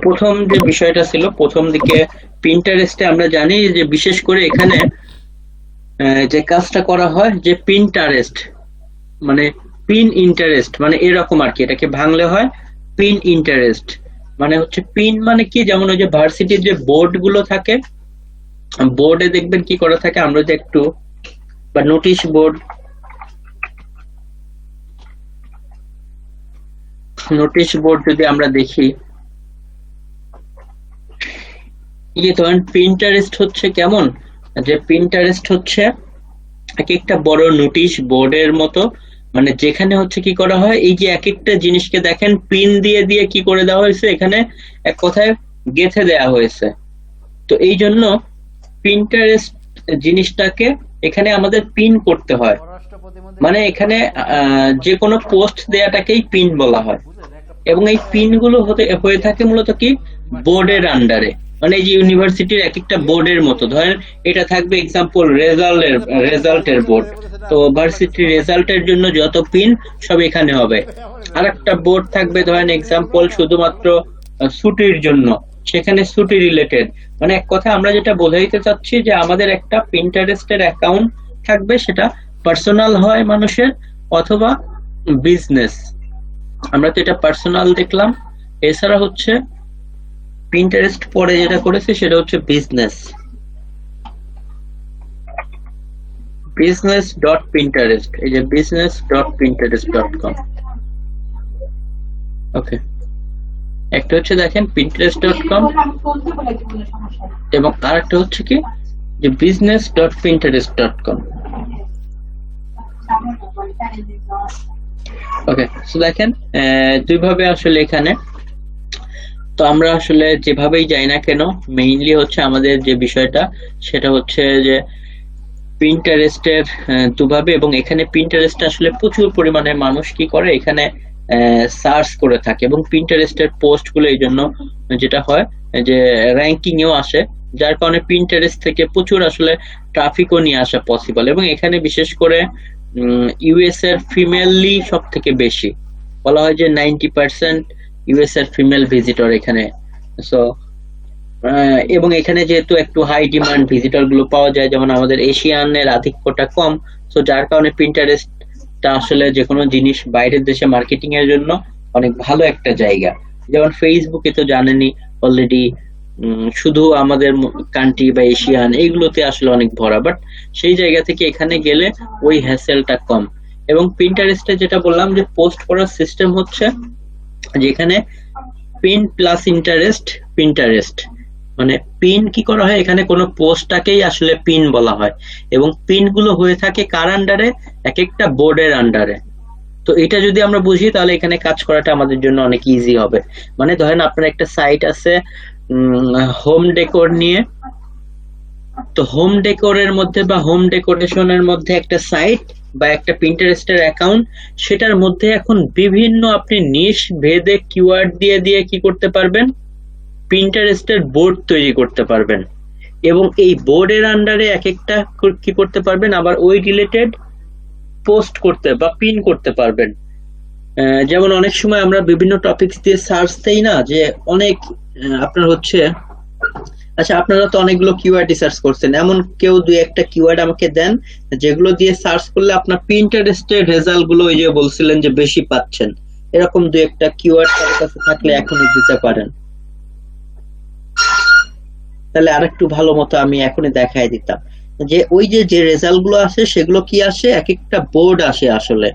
প্রথম যে বিষয়টা ছিল, প্রথম দিকে পিন্টারেস্টে আমরা জানি যে বিশেষ করে এখানে যে কাজটা করা হয় যে পিন্টারেস্ট মানে পিন ইন্টারেস্ট মানে এরকম আর কি, এটাকে ভাঙলে হয় পিন ইন্টারেস্ট। মানে হচ্ছে পিন মানে কি, যেমন ওই যে ভার্সিটির যে বোর্ড গুলো থাকে, বোর্ডে দেখবেন কি করা থাকে, আমরা যে একটু বা নোটিশ বোর্ড, নোটিশ বোর্ড যদি আমরা দেখি, এই যে ধরেন পিন্টারেস্ট হচ্ছে কেমন, যে পিন্টারেস্ট হচ্ছে এক একটা বড় নোটিশ বোর্ডের মতো, মানে যেখানে হচ্ছে কি করা হয়, এই যে এক একটা জিনিসকে দেখেন পিন দিয়ে দিয়ে কি করে দেওয়া হয়েছে, এখানে এক কথায় গেঁথে দেওয়া হয়েছে। তো এই জন্য পিন্টারেস্ট জিনিসটাকে এখানে আমাদের পিন করতে হয়, মানে এখানে যে কোনো পোস্ট দেয়াটাকেই পিন বলা হয়। এবং এই পিন গুলো হয়ে থাকে মূলত কি বোর্ডের আন্ডারে, মানে এই যে ইউনিভার্সিটির এক একটা বোর্ডের মতো, ধরেন এটা থাকবে এক্সাম্পল রেজাল্টের বোর্ড, তো ভার্সিটির রেজাল্টের জন্য যত পিন সব এখানে হবে। আর একটা বোর্ড থাকবে ধরেন এক্সাম্পল শুধুমাত্র ছুটির জন্য, সেখানে ছুটি রিলেটেড, মানে এক কথা আমরা যেটা বোঝাইতে চাচ্ছি যে আমাদের একটা পিন্টারেস্টের অ্যাকাউন্ট থাকবে, সেটা পার্সোনাল হয় মানুষের অথবা বিজনেস। আমরা তো এটা পার্সোনাল দেখলাম, এছাড়া হচ্ছে পিন্টারেস্ট পরে যেটা করেছে সেটা হচ্ছে বিজনেস, বিজনেস ডট পিন্টারেস্ট, এই যে business dot Pinterest dot com. Okay, একটা হচ্ছে দেখেন পিন্টারেস্ট ডট কম এবং আরেকটা হচ্ছে কি যে business dot Pinterest dot com. Okay, so দেখেন দুইভাবে আসলে এখানে, তো আমরা আসলে যেভাবেই যাই না কেন মেইনলি হচ্ছে আমাদের যে বিষয়টা সেটা হচ্ছে যে পিন্টারেস্টের দুভাবে, এবং এখানে পিন্টারেস্ট আসলে প্রচুর পরিমাণে মানুষ কি করে এখানে সার্চ করে থাকে, এবং পিন্টারেস্টের পোস্ট গুলো এই জন্য যেটা হয় যে র্যাঙ্কিং এও আসে, যার কারণে পিন্টারেস্ট থেকে প্রচুর আসলে ট্রাফিকও নিয়ে আসা পসিবল। এবং এখানে বিশেষ করে ইউএস এর ফিমেলই সব থেকে বেশি, বলা হয় যে 90% ইউএস এর ফিমেল ভিজিটর এখানে। সো এবং এখানে যেহেতু একটু হাই ডিমান্ড ভিজিটর গুলো পাওয়া যায়, যেমন আমাদের এশিয়ানের আধিক্যটা কম, তো যার কারণে পিন্টারেস্টটা আসলে যে কোনো জিনিস বাইরের দেশে মার্কেটিং এর জন্য অনেক ভালো একটা জায়গা। যেমন ফেসবুকে তো জানেনই অলরেডি শুধু আমাদের কান্ট্রি বা এশিয়ান এইগুলোতে আসলে অনেক ভরা, বাট সেই জায়গা থেকে এখানে গেলে ওই হ্যাসেলটা কম। এবং পিন্টারেস্টে যেটা বললাম যে পোস্ট করার সিস্টেম হচ্ছে যেখানে পিন প্লাস ইন্টারেস্ট পিন্টারেস্ট, মানে পিন কি করা হয়, এখানে কোনো পোস্টটাকেই আসলে পিন বলা হয়, এবং পিন গুলো হয়ে থাকে কার আন্ডারে, এক একটা বোর্ডের আন্ডারে। তো এটা যদি আমরা বুঝি তাহলে এখানে কাজ করাটা আমাদের জন্য অনেক ইজি হবে। মানে ধরেন আপনার একটা সাইট আছে হোম ডেকোর নিয়ে, তো হোম ডেকোরের মধ্যে বা হোম ডেকোরেশনের মধ্যে একটা সাইট বা একটা পিন্টারেস্টের অ্যাকাউন্ট, সেটার মধ্যে এখন বিভিন্ন আপনি নিশ ভেদে কিওয়ার্ড দিয়ে দিয়ে কি করতে পারবেন, পিন্টারেস্টের বোর্ড তৈরি করতে পারবেন, এবং এই বোর্ডের আন্ডারে এক একটা কি করতে পারবেন, আবার ওই রিলেটেড পোস্ট করতে বা পিন করতে পারবেন। যেমন অনেক সময় আমরা বিভিন্ন টপিকস দিয়ে সার্চ দেই না, যে অনেক আপনার হচ্ছে, আচ্ছা আপনারা তো অনেকগুলো কিওয়ার্ড সার্চ করছেন, এমন কেউ দুই একটা কিওয়ার্ড আমাকে দেন যেগুলো দিয়ে সার্চ করলে আপনার পিন্টারেস্টের রেজাল্ট গুলো ওই যে বলছিলেন যে বেশি পাচ্ছেন, এরকম দুই একটা কিওয়ার্ড তার কাছে থাকলে এখনই দিতে পারেন, তাহলে আরেকটু ভালো মতো আমি এখনই দেখাই দিতাম যে ওই যে যে রেজাল্ট গুলো আসে সেগুলো কি আসে, এক একটা বোর্ড আসে। আসলে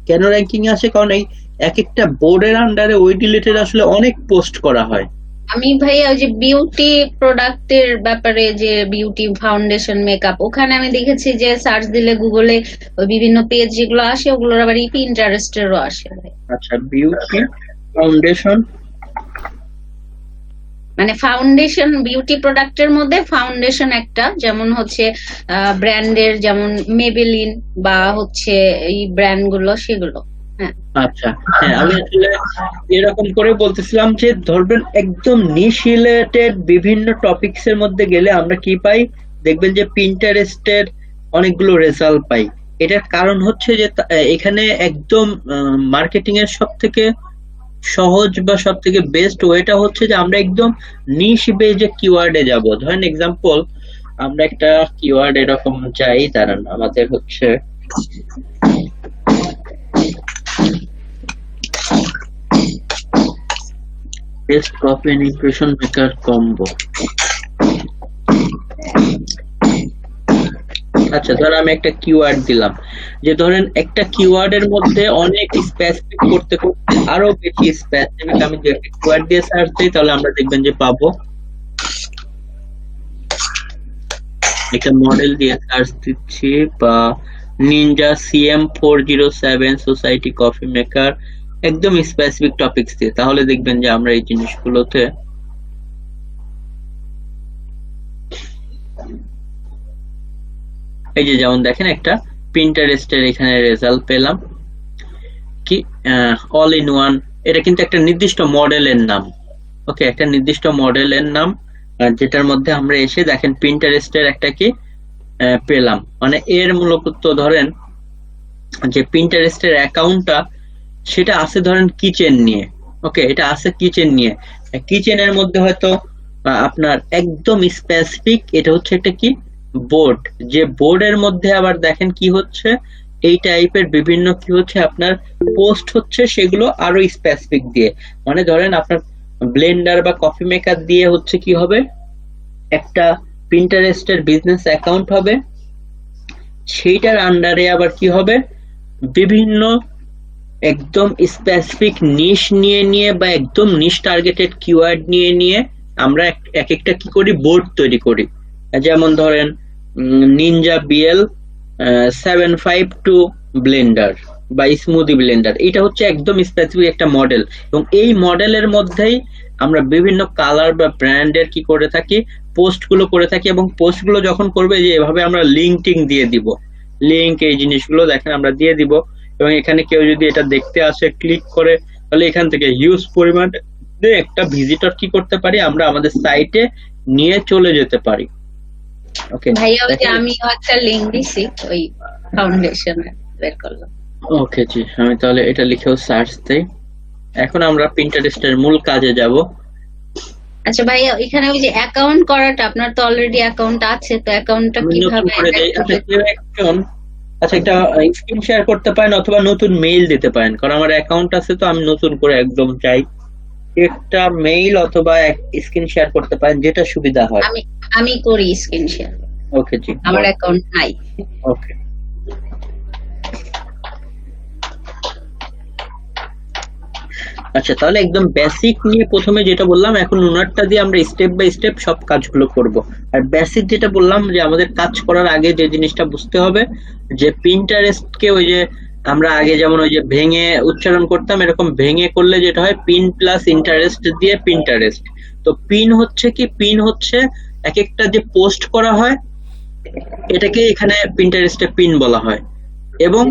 কেন র্যাঙ্কিং আসে, কারণ এই এক একটা বোর্ডের আন্ডারে ওই রিলেটেড আসলে অনেক পোস্ট করা হয়। আমি ভাইয়া ওই যে বিউটি প্রোডাক্টের ব্যাপারে, যে বিউটি ফাউন্ডেশন মেকআপ, ওখানে আমি দেখেছি যে সার্চ দিলে গুগলে ওই বিভিন্ন পেজ যেগুলো আসে ওগুলোর আবার পিন্টারেস্টেরও আসে। আচ্ছা, বিউটি ফাউন্ডেশন মানে ফাউন্ডেশন, বিউটি প্রোডাক্টের মধ্যে ফাউন্ডেশন একটা, যেমন হচ্ছে ব্র্যান্ডের, যেমন মেবেলিন বা হচ্ছে এই ব্র্যান্ড গুলো সেগুলো। আচ্ছা, হ্যাঁ আমি আসলে এরকম করে বলতেছিলাম যে ধরবেন একদম নিশ রিলেটেড বিভিন্ন টপিকস এর মধ্যে গেলে আমরা কি পাই, দেখবেন যে পিন্টারেস্টের অনেকগুলো রেজাল্ট পাই। এটার কারণ হচ্ছে যে এখানে একদম মার্কেটিং এর সব থেকে সহজ বা সব থেকে বেস্ট ওয়েটা হচ্ছে যে আমরা একদম নিশ বেজে কিওয়ার্ডে যাব। ধরেন এক্সাম্পল, আমরা একটা কিওয়ার্ড এরকম চাই, দাঁড়ান আমাদের হচ্ছে best coffee and impression maker combo. আচ্ছা, ধর আমি একটা কিওয়ার্ড দিলাম, যে ধরেন একটা কিওয়ার্ডের মধ্যে অনেক স্পেসিফিক করতে করতে আরো বেশি স্পেসিফিক আমি যে কিওয়ার্ড দিয়ে সার্চ দিই, তাহলে আমরা দেখবেন যে পাবো। একটা মডেল দিয়ে সার্চ দিচ্ছি, বা Ninja CM407 society coffee maker, একদম স্পেসিফিক টপিকস দিয়ে, তাহলে দেখবেন যে আমরা এই জিনিসগুলোতে এই যে যেমন দেখেন একটা পিন্টারেস্টের এখানে রেজাল্ট পেলাম কি অল ইন ওয়ান, এটা কিন্তু একটা নির্দিষ্ট মডেলের নাম। ওকে, একটা নির্দিষ্ট মডেলের নাম, যেটার মধ্যে আমরা এসে দেখেন পিন্টারেস্টের একটা কি পেলাম, মানে এর মূলত ধরেন যে পিন্টারেস্টের অ্যাকাউন্টটা সেটা আছে ধরেন কিচেন নিয়ে। ওকে, এটা আছে কিচেন নিয়ে, কিচেনের মধ্যে হয়তো আপনার একদম স্পেসিফিক এটা হচ্ছে একটা কি বোর্ড, যে বোর্ডের মধ্যে আবার দেখেন কি হচ্ছে এই টাইপের বিভিন্ন কি হচ্ছে আপনার পোস্ট হচ্ছে, সেগুলো আরো স্পেসিফিক দিয়ে, মানে ধরেন আপনার ব্লেন্ডার বা কফি মেকার দিয়ে হচ্ছে কি হবে একটা পিন্টারেস্টের বিজনেস অ্যাকাউন্ট হবে, সেইটার আন্ডারে আবার কি হবে বিভিন্ন একদম স্পেসিফিক নিশ নিয়ে নিয়ে বা একদম নিশ টার্গেটেড কিওয়ার্ড নিয়ে নিয়ে আমরা এক একটা কি করি বোর্ড তৈরি করি। যেমন ধরেন নিনজা BL 752 ব্লেন্ডার বা স্মুদি ব্লেন্ডার, এটা হচ্ছে একদম স্পেসিফিক একটা মডেল, এবং এই মডেলের মধ্যেই আমরা বিভিন্ন কালার বা ব্র্যান্ডের কি করে থাকি পোস্ট গুলো করে থাকি, এবং পোস্ট গুলো যখন করবে যে এভাবে আমরা লিঙ্কিং দিয়ে দিব, লিঙ্ক এই জিনিসগুলো দেখেন আমরা দিয়ে দিব, এবং এখানে কেউ যদি এটা দেখতে আসে ক্লিক করে, তাহলে এখান থেকে হিউজ পরিমাণে একটা ভিজিটর কি করতে পারি আমরা আমাদের সাইটে নিয়ে চলে যেতে পারি। ওকে ভাইয়া, ওই যে আমি একটা লিংক দিছি ওই ফাউন্ডেশনে বের করলাম। ওকে জি, আমি তাহলে এটা লিখেও সার্চ দেই। এখন আমরা পিন্টারেস্টের মূল কাজে যাব। আচ্ছা ভাইয়া, এখানে ওই যে অ্যাকাউন্ট করাটা, আপনার তো অলরেডি অ্যাকাউন্ট আছে, তো অ্যাকাউন্টটা আমি নতুন কিভাবে করে দেই। আচ্ছা, কেউ একজন একটা স্ক্রিন শেয়ার করতে পারেন অথবা নতুন মেইল দিতে পারেন, কারণ আমার অ্যাকাউন্ট আছে তো আমি নতুন করে একদম চাই, একটা মেইল অথবা স্ক্রিন শেয়ার করতে পারেন, যেটা সুবিধা হয়। আমি আমি করি স্ক্রিন শেয়ার, ওকে জি, আমার অ্যাকাউন্ট নাই। ওকে। আচ্ছা, তাহলে একদম বেসিক নিয়ে প্রথমে যেটা বললাম, এখন ওনারটা দিয়ে আমরা স্টেপ বাই স্টেপ সব কাজগুলো করব। আর বেসিক যেটা বললাম যে আমাদের কাজ করার আগে যে জিনিসটা বুঝতে হবে যে পিন্টারেস্টকে ওই যে আমরা আগে যেমন ওই যে ভেঙে উচ্চারণ করতাম, এরকম ভেঙে করলে যেটা হয় পিন প্লাস ইন্টারেস্ট দিয়ে পিন্টারেস্ট। তো পিন হচ্ছে কি, পিন হচ্ছে এক একটা যে পোস্ট করা হয় এটাকে এখানে পিন্টারেস্টে পিন বলা হয়, এবং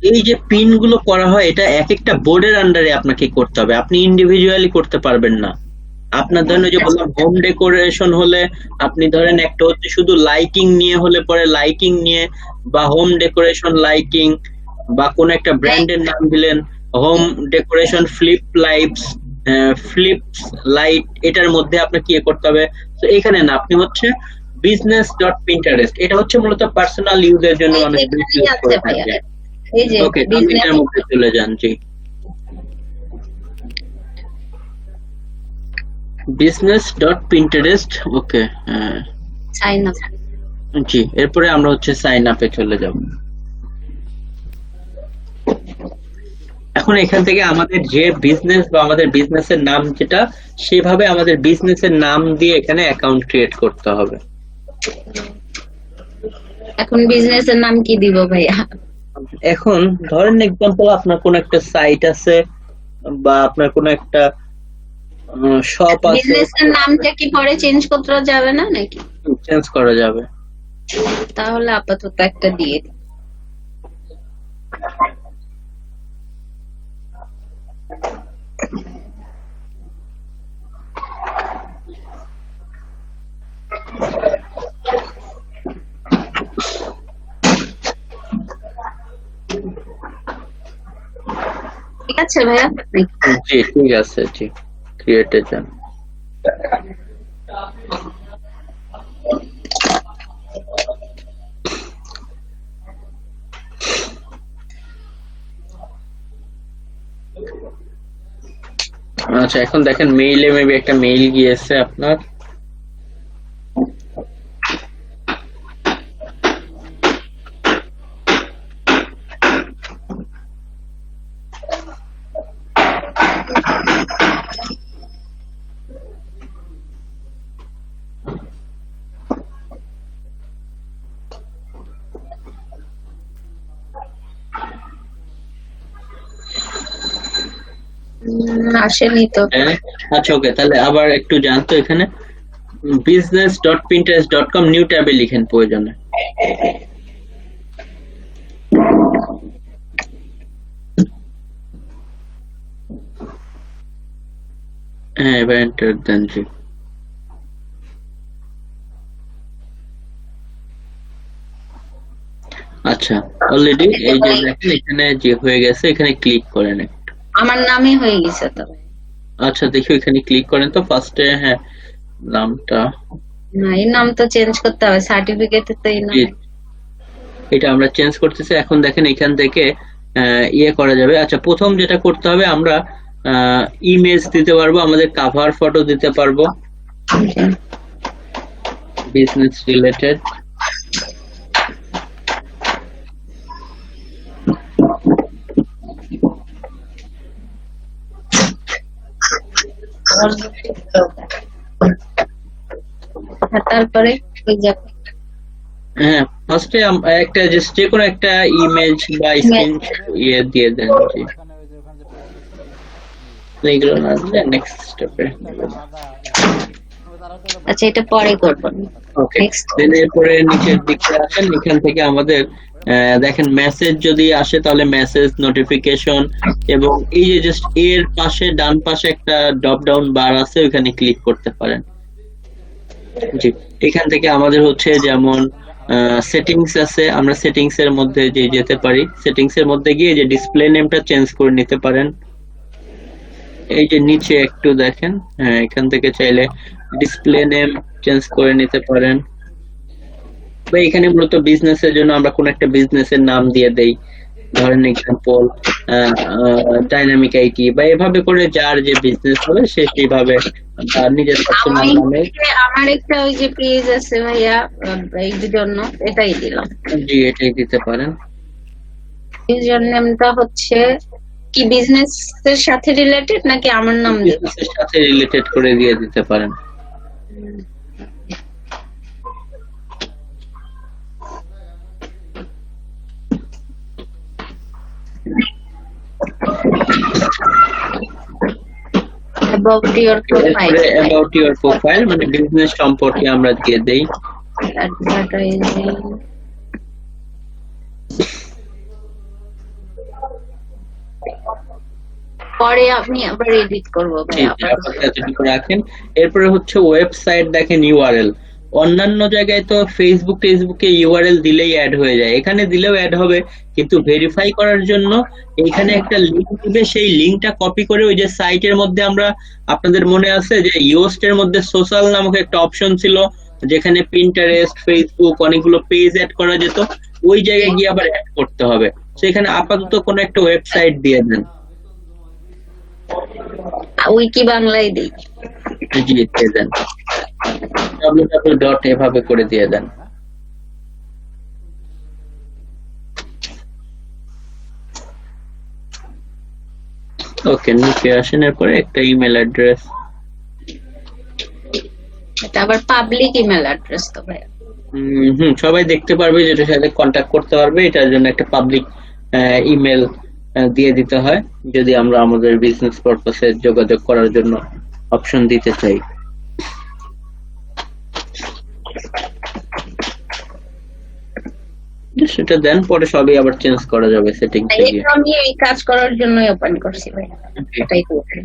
এই যে পিন গুলো করা হয় এটা এক একটা বোর্ডের আন্ডারে আপনাকে করতে হবে, আপনি ইন্ডিভিজুয়ালি করতে পারবেন না। আপনার ধরেন ওই যে বললাম হোম ডেকোরেশন হলে আপনি ধরেন একটা হচ্ছে শুধু লাইটিং নিয়ে হলে পরে লাইটিং নিয়ে, বা হোম ডেকোরেশন লাইটিং, বা কোন একটা ব্র্যান্ডের নাম দিলেন home decoration flip lights, Phillips light, এটার মধ্যে আপনাকে ইয়ে করতে হবে। তো এখানে না, আপনি হচ্ছে business.pinterest, এটা হচ্ছে মূলত পার্সোনাল ইউজের জন্য মানুষ বেশি ইউজ করে থাকে। এই যে ওকে, আপনি এটার মধ্যে চলে যান জি, business.pinterest। ওকে, সাইন আপ। জি, এরপরে আমরা হচ্ছে সাইন আপে চলে যাব। এখন এখান থেকে আমাদের যে বিজনেস বা আমাদের বিজনেসের নাম যেটা, সেভাবে আমাদের বিজনেসের নাম দিয়ে এখানে অ্যাকাউন্ট ক্রিয়েট করতে হবে। এখন বিজনেসের নাম কি দিব ভাইয়া? এখন ধরেন এক্সাম্পল আপনার কোন একটা সাইট আছে বা আপনার কোন একটা শপ আছে, বিজনেসের নামটা কি পরে চেঞ্জ করতে যাবে না নাকি? চেঞ্জ করা যাবে। তাহলে আপাতত একটা দিয়ে দিই। ঠিক আছে ভাইয়া? জি ঠিক আছে, জি ক্রিয়েটে যান। আচ্ছা এখন দেখেন মেইলে মেবি একটা মেইল গিয়েছে আপনার। আসেনি তো। হ্যাঁ, আচ্ছা ওকে, তাহলে আবার একটু জানতো এখানে business.pinterest.com নিউ ট্যাবে লিখেন প্রয়োজনে। হ্যাঁ এবার এন্টার দেন। জি আচ্ছা অলরেডি এই যে দেখেন এখানে যে হয়ে গেছে, এখানে ক্লিক করেন একটু। আমার নামই হয়ে গেছে তো। আচ্ছা দেখি এখানে ক্লিক করেন তো ফার্স্টে। হ্যাঁ নামটা, না এই নাম তো চেঞ্জ করতে হবে, সার্টিফিকেটে তো এই নাম। এটা আমরা চেঞ্জ করতেছি। এখন দেখেন এখান থেকে ইয়ে করা যাবে। আচ্ছা প্রথম যেটা করতে হবে, আমরা ইমেজ দিতে পারবো, আমাদের কাভার ফটো দিতে পারবো বিজনেস রিলেটেড। তারপরে ওই যে হ্যাঁ ফার্স্টে একটা যে কোনো একটা ইমেজ বা স্ক্রিন ইয়ে দিয়ে দেন। জি এগুলো না দিলে নেক্সট স্টেপে। আচ্ছা এটা পরে করবো। ওকে দেন এরপরে নিচের দিকে আসেন, এখান থেকে আমাদের দেখেন মেসেজ যদি আসে তাহলে মেসেজ নোটিফিকেশন, এবং এই যে জাস্ট এর পাশে ডান পাশে একটা ড্রপ ডাউন বার আছে, ওখানে ক্লিক করতে পারেন। জি এখান থেকে আমাদের হচ্ছে যেমন সেটিংস আছে, আমরা সেটিংস এর মধ্যে যে যেতে পারি, সেটিংস এর মধ্যে গিয়ে যে ডিসপ্লে নেমটা চেঞ্জ করে নিতে পারেন। এই যে নিচে একটু দেখেন, হ্যাঁ এখান থেকে চাইলে ডিসপ্লে নেম চেঞ্জ করে নিতে পারেন, বা এখানে মূলত বিজনেসের জন্য আমরা কোন একটা বিজনেসের নাম দিয়ে দেই, ধরেন এক্সাম্পল ডাইনামিক আইটি, বা এভাবে করে যার যে বিজনেস হবে সে সেইভাবে তার নিজের পার্সোনাল নামে। আমার একটা ওই যে পেজ আছে ভাইয়া এই জন্য এটাই দিলাম। জি এটাই দিতে পারেন। ইউজার নেমটা হচ্ছে কি বিজনেস এর সাথে রিলেটেড নাকি আমার নাম দেব? বিজনেসের সাথে রিলেটেড করে দিয়ে দিতে পারেন। about your profile, about your profile মানে বিজনেস সম্পর্কে আমরা দিয়ে দেই। advertising পরে আমি আবার এডিট করব ভাই। এতটুকু রাখেন। এরপরে হচ্ছে ওয়েবসাইট দেখেন ইউআরএল, অন্যান্য জায়গায় তো ফেসবুকে ইউআরএল দিলেই অ্যাড হয়ে যায়, এখানে দিলেও অ্যাড হবে, কিন্তু ভেরিফাই করার জন্য এখানে একটা লিংক দিবে, সেই লিংকটা কপি করে ওই যে সাইটের মধ্যে আমরা, আপনাদের মনে আছে যে ইয়োস্ট এর মধ্যে সোশ্যাল নামক একটা অপশন ছিল যেখানে পিন্টারেস্ট ফেসবুক অনেকগুলো পেজ অ্যাড করা যেত, ওই জায়গায় গিয়ে আবার অ্যাড করতে হবে। সেখানে আপাতত কোনো একটা ওয়েবসাইট দিয়ে দেন। উইকি বাংলায় দিই। জি দিয়ে দেন, www. এভাবে করে দিয়ে দেন। ওকে নিচে আসেন, এরপরে একটা ইমেল অ্যাড্রেস। এটা আবার পাবলিক ইমেল অ্যাড্রেস তো ভাই। সবাই দেখতে পারবে, যেটার সাথে কন্টাক্ট করতে পারবে, এটার জন্য একটা পাবলিক ইমেল দিয়ে দিতে হয় যদি আমরা আমাদের বিজনেস পারপাসে যোগাযোগ করার জন্য অপশন দিতে চাই। সেটা দেন, পরে সবই আবার চেঞ্জ করা যাবে সেটিংস এ গিয়ে। আমি এই কাজ করার জন্যই ওপেন করছি ভাই, এটাই করছি।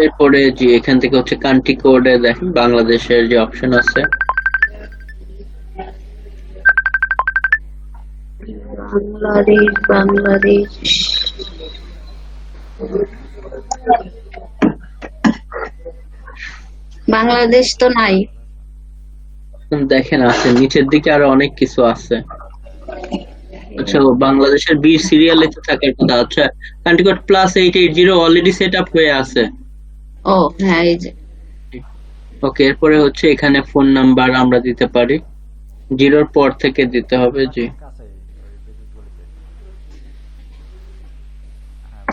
এরপরে যে এখান থেকে হচ্ছে কান্ট্রি কোডে দেখেন বাংলাদেশের যে অপশন আছে, বাংলাদেশ বাংলাদেশ তো নাই। দেখেন আছে নিচের দিকে আরো অনেক কিছু আছে। আচ্ছা বাংলাদেশের বি সিরিয়ালে তো থাকার কথা। আচ্ছা country code +880 already set up হয়ে আছে। ও হ্যাঁ, এই যে ওকে, এরপরে হচ্ছে এখানে ফোন নাম্বার আমরা দিতে পারি, জিরোর পর থেকে দিতে হবে। জি কাছে ওই বিদ্যুৎ গলিতে। হ্যাঁ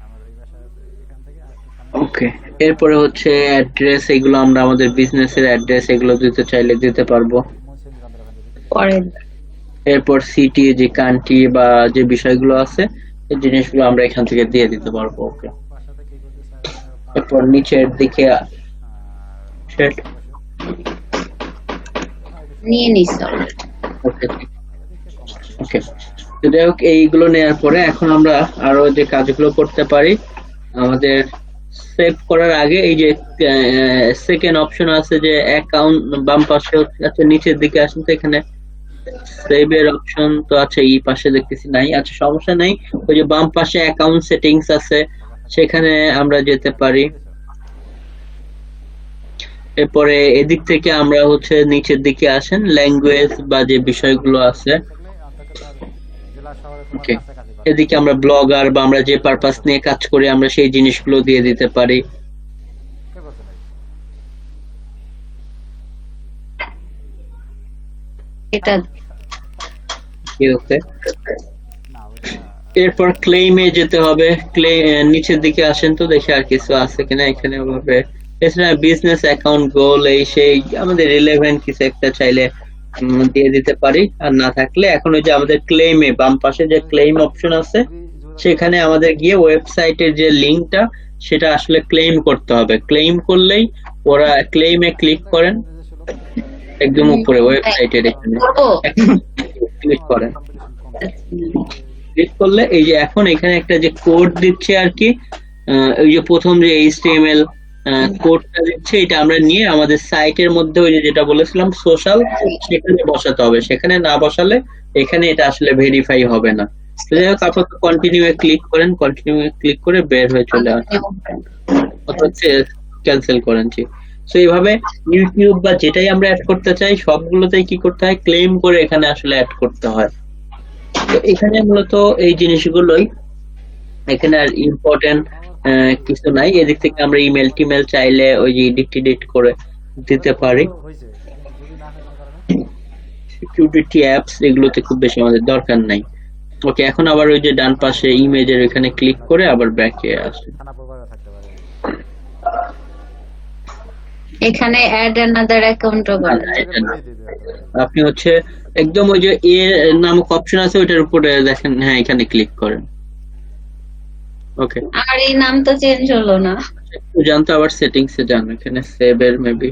আমার ওই বাসা এখান থেকে আর একটু সামনে। ওকে, এরপরে হচ্ছে অ্যাড্রেস, এগুলো আমরা আমাদের বিজনেসের অ্যাড্রেস এগুলো দিতে চাইলে দিতে পারবো। মনসিন চন্দ্র ওখান থেকে দিতে পরে এরপর সিটি, যে কান্ট্রি বা যে বিষয়গুলো আছে এই জিনিসগুলো আমরা এখান থেকে দিয়ে দিতে পারবো। ওকে, বাসাতে কি করতে চাই এরপর নিচের দিকে সেট। নিয়ে নিস already। ওকে ওকে, তো যাই হোক এইগুলো নেওয়ার পরে এখন আমরা আরো যে কাজগুলো করতে পারি, আমাদের সেভ করার আগে এই যে সেকেন্ড অপশন আছে যে অ্যাকাউন্ট বাম পাশে আচ্ছা নিচের দিকে আসুন তো, এখানে সেভ এর অপশন তো আছে এই পাশে দেখতেছি নাই। আচ্ছা সমস্যা নাই, ওই যে বাম পাশে অ্যাকাউন্ট সেটিংস আছে সেখানে আমরা যেতে পারি। এরপরে এদিক থেকে আমরা হচ্ছে নিচের দিকে আসেন, ল্যাঙ্গুয়েজ বা যে বিষয়গুলো আছে থাকলে অন্তত জেলা শহরে তোমার ওকে, কাছাকাছি পাবে। এদিকে আমরা ব্লগার বা আমরা যে পারপাস নিয়ে কাজ করি আমরা সেই জিনিসগুলো দিয়ে দিতে পারি। কে বলছে নাকি? এটা ওকে, না ওইটা এরপর ক্লেইমে যেতে হবে। নিচের দিকে আসেন তো দেখি আর কিছু আছে কিনা এখানে। ওভাবে এছাড়া বিজনেস অ্যাকাউন্ট গোল এই সেই আমাদের রিলেভেন্ট কিছু একটা চাইলে দিয়ে দিতে পারি। আর না থাকলে এখন ওই যে আমাদের ক্লেইমে বাম পাশে যে ক্লেইম অপশন আছে সেখানে আমাদের গিয়ে ওয়েবসাইটের যে লিংকটা সেটা আসলে ক্লেইম করতে হবে। ক্লেইম করলেই ওরা ক্লেইমে ক্লিক করেন, একদম উপরে ওয়েবসাইটের এখানে করবো। ক্লিক করেন। কম্পিটিশন কম। ক্লিক করলে এই যে এখন এখানে একটা যে কোড দিচ্ছে আর কি, ওই যে প্রথম যে HTML কোডটা দিচ্ছে এটা আমরা নিয়ে আমাদের সাইটের মধ্যে ওই যে যেটা বলেছিলাম সোশ্যাল সেখানে বসাতে হবে। সেখানে না বসালে এখানে এটা আসলে ভেরিফাই হবে না। তো যাই হোক আপাতত কন্টিনিউ এ ক্লিক করেন, কন্টিনিউ এ ক্লিক করে বের হয়ে চলে আসেন অথবা ক্যান্সেল করেন। ঠিক, তো এইভাবে ইউটিউব বা যেটাই আমরা অ্যাড করতে চাই সবগুলোতেই কি করতে হয়, ক্লেম করে এখানে আসলে অ্যাড করতে হয়। তো এখানে মূলত এই জিনিসগুলোই, এখানে আর ইম্পর্টেন্ট কিছু নাই। এদিক থেকে আমরা ইমেল টিমেল চাইলে ওই যে এডিট করে দিতে পারি। হয়েছে যদি না হয় কোনো কারণে সিকিউরিটি অ্যাপস এগুলোতে খুব বেশি আমাদের দরকার নাই। ওকে, এখন আবার ওই যে ডান পাশে ইমেজের এখানে ক্লিক করে আবার ব্যাকে আসে। থানা প্রভাবে থাকতে পারে। এখানে অ্যাড অ্যানাদার অ্যাকাউন্টও বলে। এটা না, আপনি হচ্ছে একদম ওই যে এ নামক অপশন আছে ওইটার উপরে দেখেন, হ্যাঁ এখানে ক্লিক করেন। ওকে, আর এই নাম তো চেঞ্জ হলো না। একটু জানতো আবার সেটিংস এ যান, এখানে সেভ এর মেবি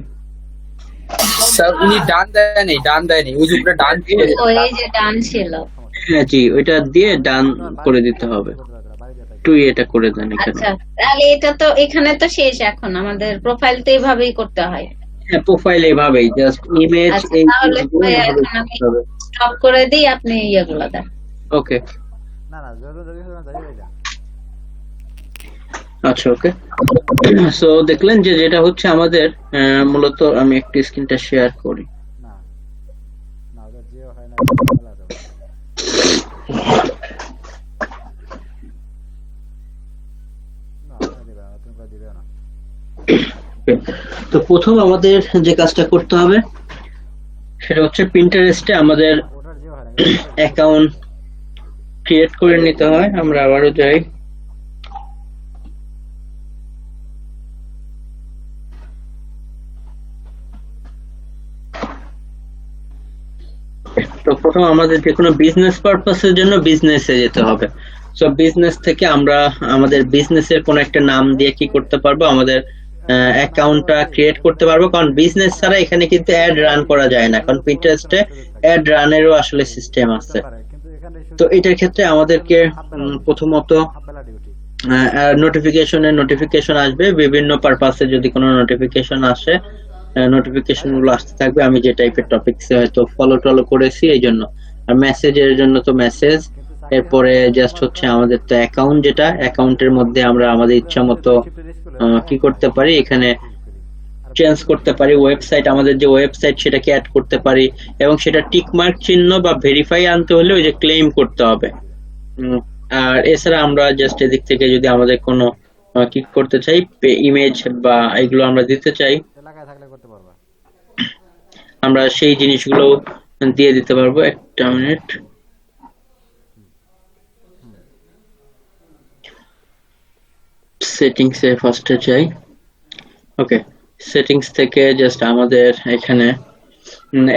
স্যার উনি ডান দেয়নি, ডান দেয়নি, ওই যে উপরে ডান ছিল। ও এই যে ডান ছিল। হ্যাঁ জি, ওইটা দিয়ে ডান করে দিতে হবে। একটু এটা করে দেন এখানে। আচ্ছা তাহলে এটা তো এখানে তো শেষ, এখন আমাদের প্রোফাইল তো এইভাবেই করতে হয়। হ্যাঁ প্রোফাইল এভাবেই জাস্ট ইমেজ আচ্ছা, এই তাহলে জিনিসগুলো এখন আমি করতে হবে। স্টপ করে দিই, আপনি ইয়েগুলো দেন। ওকে, না না জরুরি হলো না যাই না। আচ্ছা ওকে। সো দেখলেন যে যেটা হচ্ছে আমাদের মূলত, আমি একটু স্ক্রিনটা শেয়ার করি। না না ওটা জিও হয় না বলা যাবে। না ওটা দিবে না, তুমি দিবে না। Okay, তো প্রথম আমাদের যে কাজটা করতে হবে সেটা হচ্ছে পিন্টারেস্টে আমাদের ওটার জিও হয় না। অ্যাকাউন্ট ক্রিয়েট করে নিতে হয়। আমরা আবারও যাই, তো প্রথম আমাদের যে কোনো বিজনেস পারপাসের জন্য বিজনেসে যেতে হবে। সো বিজনেস থেকে আমরা আমাদের বিজনেসের কোনো একটা নাম দিয়ে কি করতে পারবো, আমাদের অ্যাকাউন্টটা ক্রিয়েট করতে পারবো। কারণ বিজনেস ছাড়া এখানে কিন্তু অ্যাড রান করা যায় না, কারণ পিন্টারেস্টে অ্যাড রানেরও আসলে সিস্টেম আছে। কিন্তু এখানে তো এটার ক্ষেত্রে আমাদেরকে প্রথমত হাফবেলা ডিউটি। নোটিফিকেশন আসবে বিভিন্ন পারপাসে। যদি কোনো নোটিফিকেশন আসে নোটিফিকেশন গুলো আসতে থাকবে। আমি যে টাইপের টপিকসে হয়তো ফলো টলো করেছি এই জন্য। আর মেসেজের জন্য তো মেসেজ, এরপরে জাস্ট হচ্ছে আমাদের তো অ্যাকাউন্ট, যেটা অ্যাকাউন্টের মধ্যে আমরা আমাদের ইচ্ছা মতো কি করতে পারি, এখানে চেঞ্জ করতে পারি ওয়েবসাইট, আমাদের যে ওয়েবসাইট সেটাকে অ্যাড করতে পারি, এবং সেটা টিক মার্ক চিহ্ন বা ভেরিফাই আনতে হলে ওই যে ক্লেম করতে হবে। আর এছাড়া আমরা জাস্ট এদিক থেকে যদি আমাদের কোনো কি করতে চাই, ইমেজ বা এগুলো আমরা দিতে চাই, এলাকায় থাকলে করতে পারবা। আমরা সেই জিনিসগুলো দিয়ে দিতে পারবো। একটা মিনিট, সেটিংস এ ফার্স্টে যাই। ওকে, সেটিংস থেকে জাস্ট আমাদের এখানে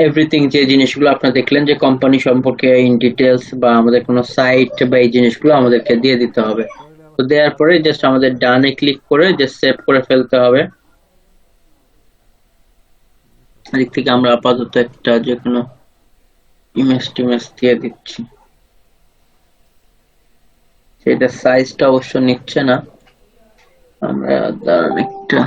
এভরিথিং যে জিনিসগুলো আপনারা দেখলেন যে কোম্পানি সম্পর্কে ইন ডিটেলস বা আমাদের কোনো সাইট বা এই জিনিসগুলো আমাদেরকে দিয়ে দিতে হবে। তো দেওয়ার পরে জাস্ট আমাদের ডানে ক্লিক করে জাস্ট সেভ করে ফেলতে হবে। এদিক থেকে আমরা আপাতত একটা যে কোনো ইমেজ টিমেজ দিয়ে দিচ্ছি, সেটা সাইজটা অবশ্য নিচ্ছে না, আমরা দাঁড়ান একটা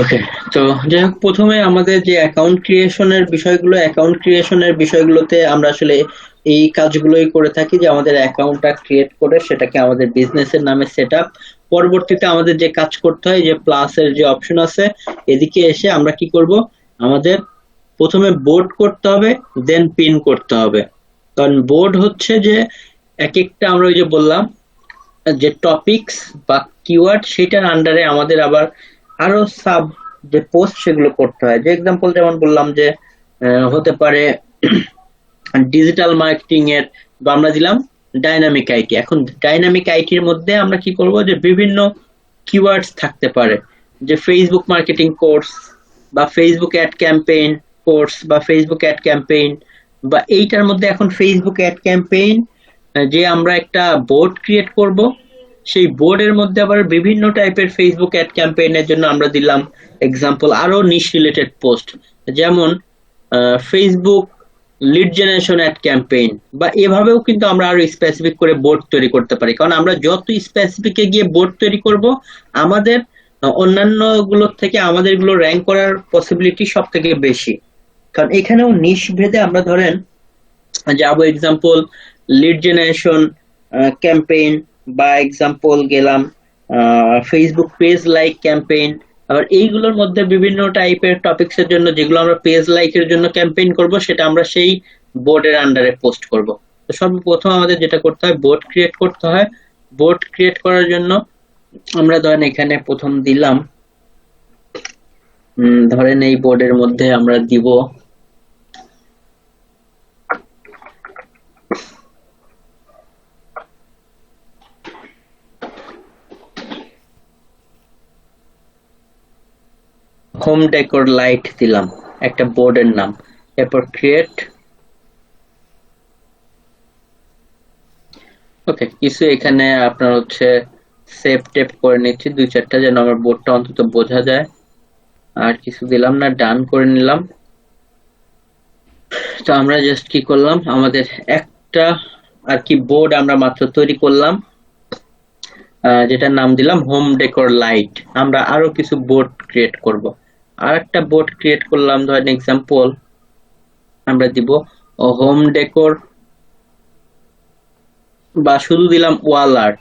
ওকে। তো যাই হোক, প্রথমে আমাদের যে অ্যাকাউন্ট ক্রিয়েশনের বিষয়গুলোতে আমরা আসলে এই কাজগুলোই করে থাকি, যে আমাদের অ্যাকাউন্টটা ক্রিয়েট করে সেটাকে আমাদের বিজনেসের নামে সেট আপ, পরবর্তীতে আমাদের যে কাজ করতে হয়, যে প্লাসের যে অপশন আছে এদিকে এসে আমরা কি করব, আমাদের প্রথমে বোর্ড করতে হবে, দেন পিন করতে হবে। কারণ বোর্ড হচ্ছে যে এক একটা আমরা ওই যে বললাম যে টপিকস বা কিওয়ার্ড, সেটার আন্ডারে আমাদের আবার আরো সাব যে পোস্ট সেগুলো করতে হয়। যে এক্সাম্পল যেমন বললাম যে হতে পারে ডিজিটাল মার্কেটিং এর, বা আমরা দিলাম ডাইনামিক আইটি। এখন ডাইনামিক আইটির মধ্যে আমরা কি করব, যে বিভিন্ন কিওয়ার্ডস থাকতে পারে, যে ফেসবুক মার্কেটিং কোর্স বা ফেসবুক অ্যাড ক্যাম্পেইন কোর্স বা ফেসবুক অ্যাড ক্যাম্পেইন, বা এইটার মধ্যে এখন ফেসবুক অ্যাড ক্যাম্পেইন যে আমরা একটা বোর্ড ক্রিয়েট করব, সেই বোর্ডের মধ্যে আবার বিভিন্ন টাইপের ফেসবুক অ্যাড ক্যাম্পেইনের জন্য আমরা দিলাম এক্সাম্পল আরো নিশ রিলেটেড পোস্ট, যেমন Facebook lead generation ad campaign, বা এভাবেও কিন্তু আমরা আরো স্পেসিফিক করে বোর্ড তৈরি করতে পারি। কারণ আমরা যত স্পেসিফিকে গিয়ে বোর্ড তৈরি করব, আমাদের অন্যান্য গুলোর থেকে আমাদের গুলো র্যাঙ্ক করার পসিবিলিটি সব থেকে বেশি। কারণ এখানেও নিশ ভেদে আমরা ধরেন যাবো এক্সাম্পল লিড জেনারেশন ক্যাম্পেইন, বা এক্সাম্পল গেলাম ফেসবুক পেজ লাইক ক্যাম্পেইন। আবার এইগুলোর মধ্যে বিভিন্ন টাইপের টপিকস এর জন্য যেগুলো আমরা পেজ লাইকের জন্য ক্যাম্পেইন করব, সেটা আমরা সেই বোর্ডের আন্ডারে পোস্ট করব। তো সর্বপ্রথম আমাদের যেটা করতে হয়, বোর্ড ক্রিয়েট করতে হয়। বোর্ড ক্রিয়েট করার জন্য আমরা ধরেন এখানে প্রথম দিলাম, ধরেন এই বোর্ডের মধ্যে আমরা দিব হোম ডেকোর লাইট, দিলাম একটা বোর্ডের নাম, এরপর ক্রিয়েট। ওকে, কিছু এখানে আপনার হচ্ছে সেভ টেপ করে নিচ্ছি 2-4টা, যেন আমার বোর্ডটা অন্তত বোঝা যায়। আর কিছু দিলাম না, ডান করে নিলাম। তো আমরা জাস্ট কি করলাম, আমাদের একটা আর কি বোর্ড আমরা মাত্র তৈরি করলাম, যেটার নাম দিলাম হোম ডেকোর লাইট। আমরা আরো কিছু বোর্ড ক্রিয়েট করব। আর একটা বোর্ড ক্রিয়েট করলাম, ধরেন এক্সাম্পল আমরা দিব হোম ডেকোর, বা শুধু দিলাম ওয়াল আর্ট।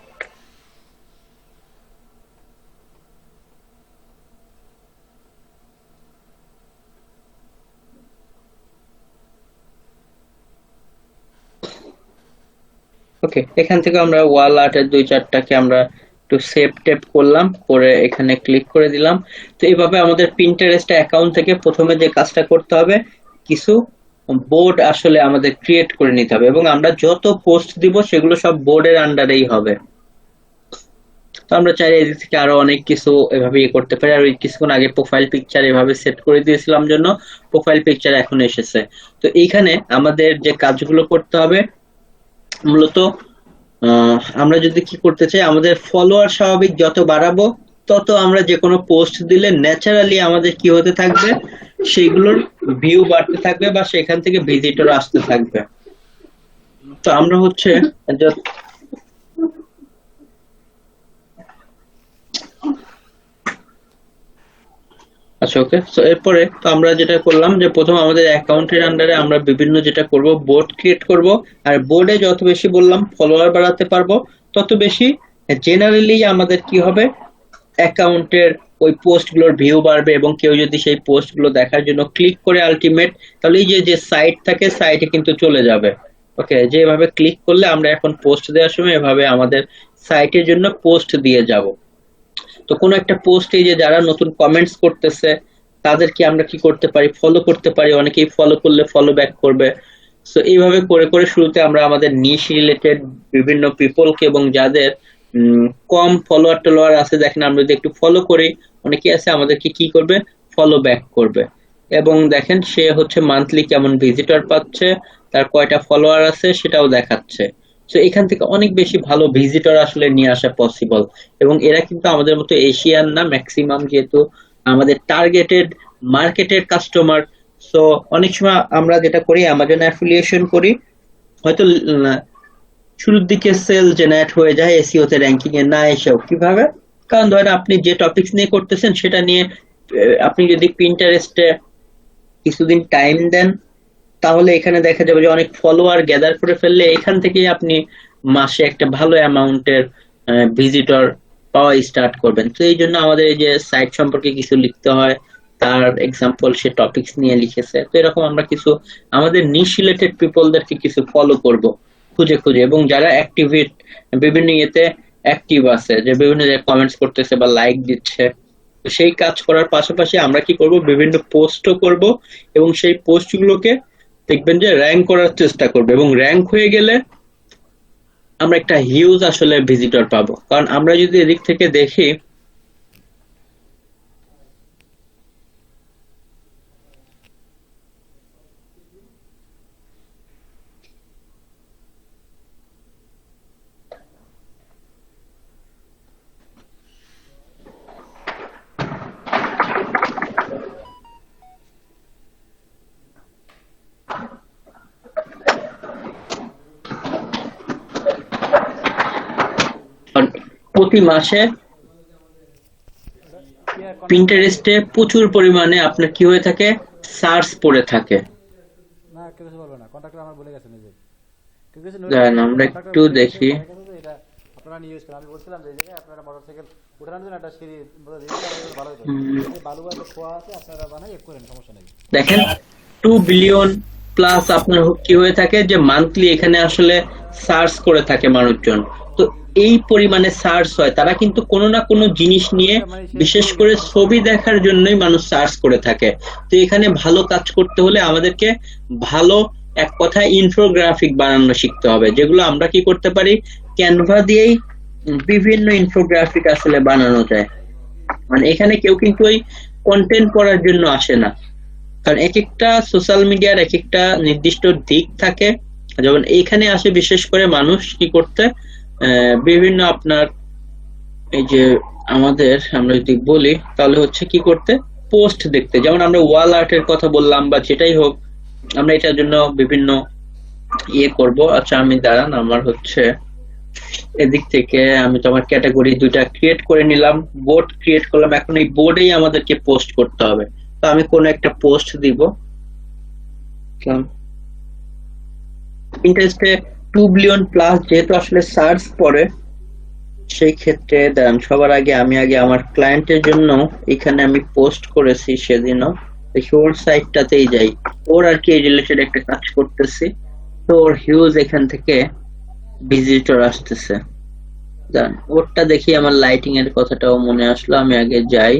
ওকে, এখান থেকে আমরা ওয়াল আর্টের 2-4টাকে আমরা একটু সেভ টেপ করলাম, করে এখানে ক্লিক করে দিলাম। তো এইভাবে আমাদের পিন্টারেস্ট অ্যাকাউন্ট থেকে প্রথমে যে কাজটা করতে হবে, কিছু বোর্ড আসলে আমাদের ক্রিয়েট করে নিতে হবে, এবং আমরা যত পোস্ট দিব সেগুলো সব বোর্ডের আন্ডারেই হবে। তো আমরা চাইলে এদিক থেকে আরো অনেক কিছু এভাবে করতে পারি। আর ওই কিছুক্ষণ আগে প্রোফাইল পিকচার এভাবে সেট করে দিয়েছিলাম জন্য প্রোফাইল পিকচার এখন এসেছে। তো এইখানে আমাদের যে কাজগুলো করতে হবে, মূলত আমরা যদি কি করতে চাই, আমাদের ফলোয়ার স্বাভাবিক যত বাড়াবো তত আমরা যে কোনো পোস্ট দিলে ন্যাচারালি আমাদের কি হতে থাকবে, সেগুলোর ভিউ বাড়তে থাকবে বা সেখান থেকে ভিজিটর আসতে থাকবে। তো আমরা হচ্ছে আচ্ছা ওকে, তো এরপরে তো আমরা যেটা করলাম যে প্রথম আমাদের অ্যাকাউন্টের আন্ডারে আমরা বিভিন্ন যেটা করব, বোর্ড ক্রিয়েট করব। আর বোর্ডে যত বেশি বললাম ফলোয়ার বাড়াতে পারবো, তত বেশি জেনারেলি আমাদের কি হবে, অ্যাকাউন্টের ওই পোস্টগুলোর ভিউ বাড়বে। এবং কেউ যদি সেই পোস্টগুলো দেখার জন্য ক্লিক করে আলটিমেট, তাহলে এই যে যে সাইট থাকে সাইটে কিন্তু চলে যাবে। ওকে, যেভাবে ক্লিক করলে আমরা এখন পোস্ট দেওয়ার সময় এভাবে আমাদের সাইটের জন্য পোস্ট দিয়ে যাব। তো কোনো একটা পোস্টে যে যারা নতুন কমেন্টস করতেছে তাদেরকে আমরা কি করতে পারি, ফলো করতে পারি। অনেকেই ফলো করলে ফলো ব্যাক করবে। সো এইভাবে করে করে শুরুতে আমরা আমাদের নিশ রিলেটেড বিভিন্ন পিপলকে, এবং যাদের কম ফলোয়ার টলোয়ার আছে, দেখেন আমরা যদি একটু ফলো করি, অনেকেই আছে আমাদেরকে কি করবে, ফলো ব্যাক করবে। এবং দেখেন সে হচ্ছে মান্থলি কেমন ভিজিটর পাচ্ছে, তার কয়টা ফলোয়ার আছে সেটাও দেখাচ্ছে। তো এখান থেকে অনেক বেশি ভালো ভিজিটর আসলে নিয়ে আসা পসিবল। এবং এরা কিন্তু আমাদের মতো এশিয়ান না, ম্যাক্সিমাম যেহেতু আমাদের টার্গেটেড মার্কেটের কাস্টমার। সো অনেক সময় আমরা যেটা করি, অ্যামাজন অ্যাফিলিয়েশন করি, হয়তো শুরুর দিকে সেল জেনারেট হয়ে যায় এসইও তে, র্যাঙ্কিং এ না এসেও। কিভাবে? কারণ ধরেন আপনি যে টপিকস নিয়ে করতেছেন সেটা নিয়ে আপনি যদি পিন্টারেস্টে কিছুদিন টাইম দেন, তাহলে এখানে দেখা যাবে যে অনেক ফলোয়ার গ্যাদার করে ফেললে এখান থেকেই আপনি মাসে একটা ভালো অ্যামাউন্টের ভিজিটর পাওয়া স্টার্ট করবেন। তো এই জন্য আমাদের এই যে সাইট সম্পর্কে কিছু লিখতে হয়, তার এক্সাম্পল সে টপিকস নিয়ে লিখেছে। তো এরকম আমরা কিছু আমাদের নিশ রিলেটেড পিপলদেরকে কিছু ফলো করব খুঁজে খুঁজে, এবং যারা অ্যাক্টিভেট বিভিন্ন ইয়েতে অ্যাক্টিভ আছে, যে বিভিন্ন জায়গায় কমেন্টস করতেছে বা লাইক দিচ্ছে, তো সেই কাজ করার পাশাপাশি আমরা কি করব, বিভিন্ন পোস্টও করব। এবং সেই পোস্টগুলোকে দেখবেন যে র্যাঙ্ক করার চেষ্টা করবে, এবং র্যাঙ্ক হয়ে গেলে আমরা একটা হিউজ আসলে ভিজিটর পাবো। কারণ আমরা যদি এদিক থেকে দেখি, প্রতি মাসে পিন্টারেস্টে প্রচুর পরিমাণে আপনার কি হয়ে থাকে, সার্চ পড়ে থাকে। না কেউ কিছু বলবে না, কন্ট্রাক্টর আমার বলে গেছে নিজে। কেউ কিছু দাঁড়ান আমরা একটু দেখি। এটা আপনারা নিয়ে ইউজ করেন। আমি বলছিলাম যে এই জায়গায় আপনারা মোটরসাইকেল উঠানোর জন্য একটা সিঁড়ি ভালো হতো, এই বালু আছে খোয়া আছে, আপনারা বানাই এক করেন, সমস্যা নেই। দেখেন 2 বিলিয়ন প্লাস আপনার কি হয়ে থাকে, যে মান্থলি এখানে আসলে সার্চ করে থাকে মানুষজন। তো এই পরিমাণে সার্চ হয়, তারা কিন্তু কোনো না কোনো জিনিস নিয়ে, বিশেষ করে ছবি দেখার জন্যই মানুষ সার্চ করে থাকে। তো এখানে ভালো কাজ করতে হলে আমাদেরকে ভালো, এক কথায় ইনফোগ্রাফিক বানানো শিখতে হবে, যেগুলো আমরা কি করতে পারি, ক্যানভা দিয়েই বিভিন্ন ইনফোগ্রাফিক আসলে বানানো যায়। মানে এখানে কেউ কিন্তু ওই কন্টেন্ট করার জন্য আসে না, কারণ এক একটা সোশ্যাল মিডিয়ার এক একটা নির্দিষ্ট দিক থাকে। যেমন এইখানে আসে বিশেষ করে মানুষ কি করতে, বিভিন্ন আপনার এই যে আমাদের, আমরা যদি বলি তাহলে হচ্ছে কি করতে, পোস্ট দেখতে। যেমন আমরা ওয়াল আর্টের কথা বললাম বা যেটাই হোক, আমরা এটার জন্য বিভিন্ন ইয়ে করব। আচ্ছা আমি দাঁড়ান, আমার হচ্ছে এদিক থেকে আমি তো আমার ক্যাটাগরি দুইটা ক্রিয়েট করে নিলাম, বোর্ড ক্রিয়েট করলাম। এখন এই বোর্ডেই আমাদেরকে পোস্ট করতে হবে। তো আমি কোন একটা পোস্ট দিব, ইন্টারেস্টে 2 বিলিয়ন প্লাস যেহেতু আসলে সার্চ পড়ে, সেই ক্ষেত্রে দেন সবার আগে আমি আমার ক্লায়েন্টের জন্য এখানে আমি পোস্ট করেছি সেদিনও, দেখি ওর সাইটটাতেই যাই, ওর আর কি রিলেটেড একটা কাজ করতেছি। তো ওর হিউজ এখান থেকে ভিজিটর আসতেছে। দাঁড়ান ওরটা দেখি, আমার লাইটিং এর কথাটাও মনে আসলো, আমি আগে যাই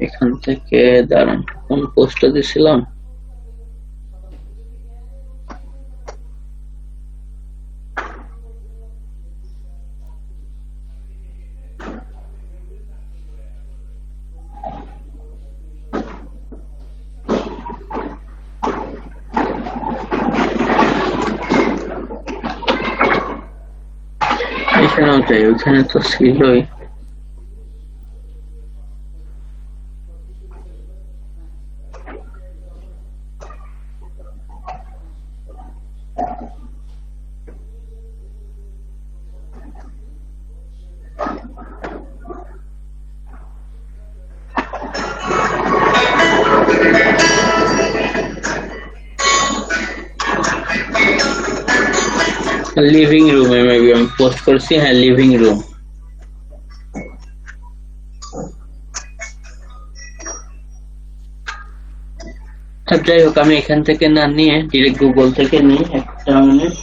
এখান থেকে। দাঁড়ান কোন পোস্টটা দিছিলাম, এখানেও যাই, ওইখানে তো ছিলই। লিভিং রুমে মেবি আমি পোস্ট করছি, হ্যাঁ লিভিং রুম। যাই হোক, আমি এখান থেকে না নিয়ে ডিরেক্ট গুগল থেকে নিই। একটা মিনিট,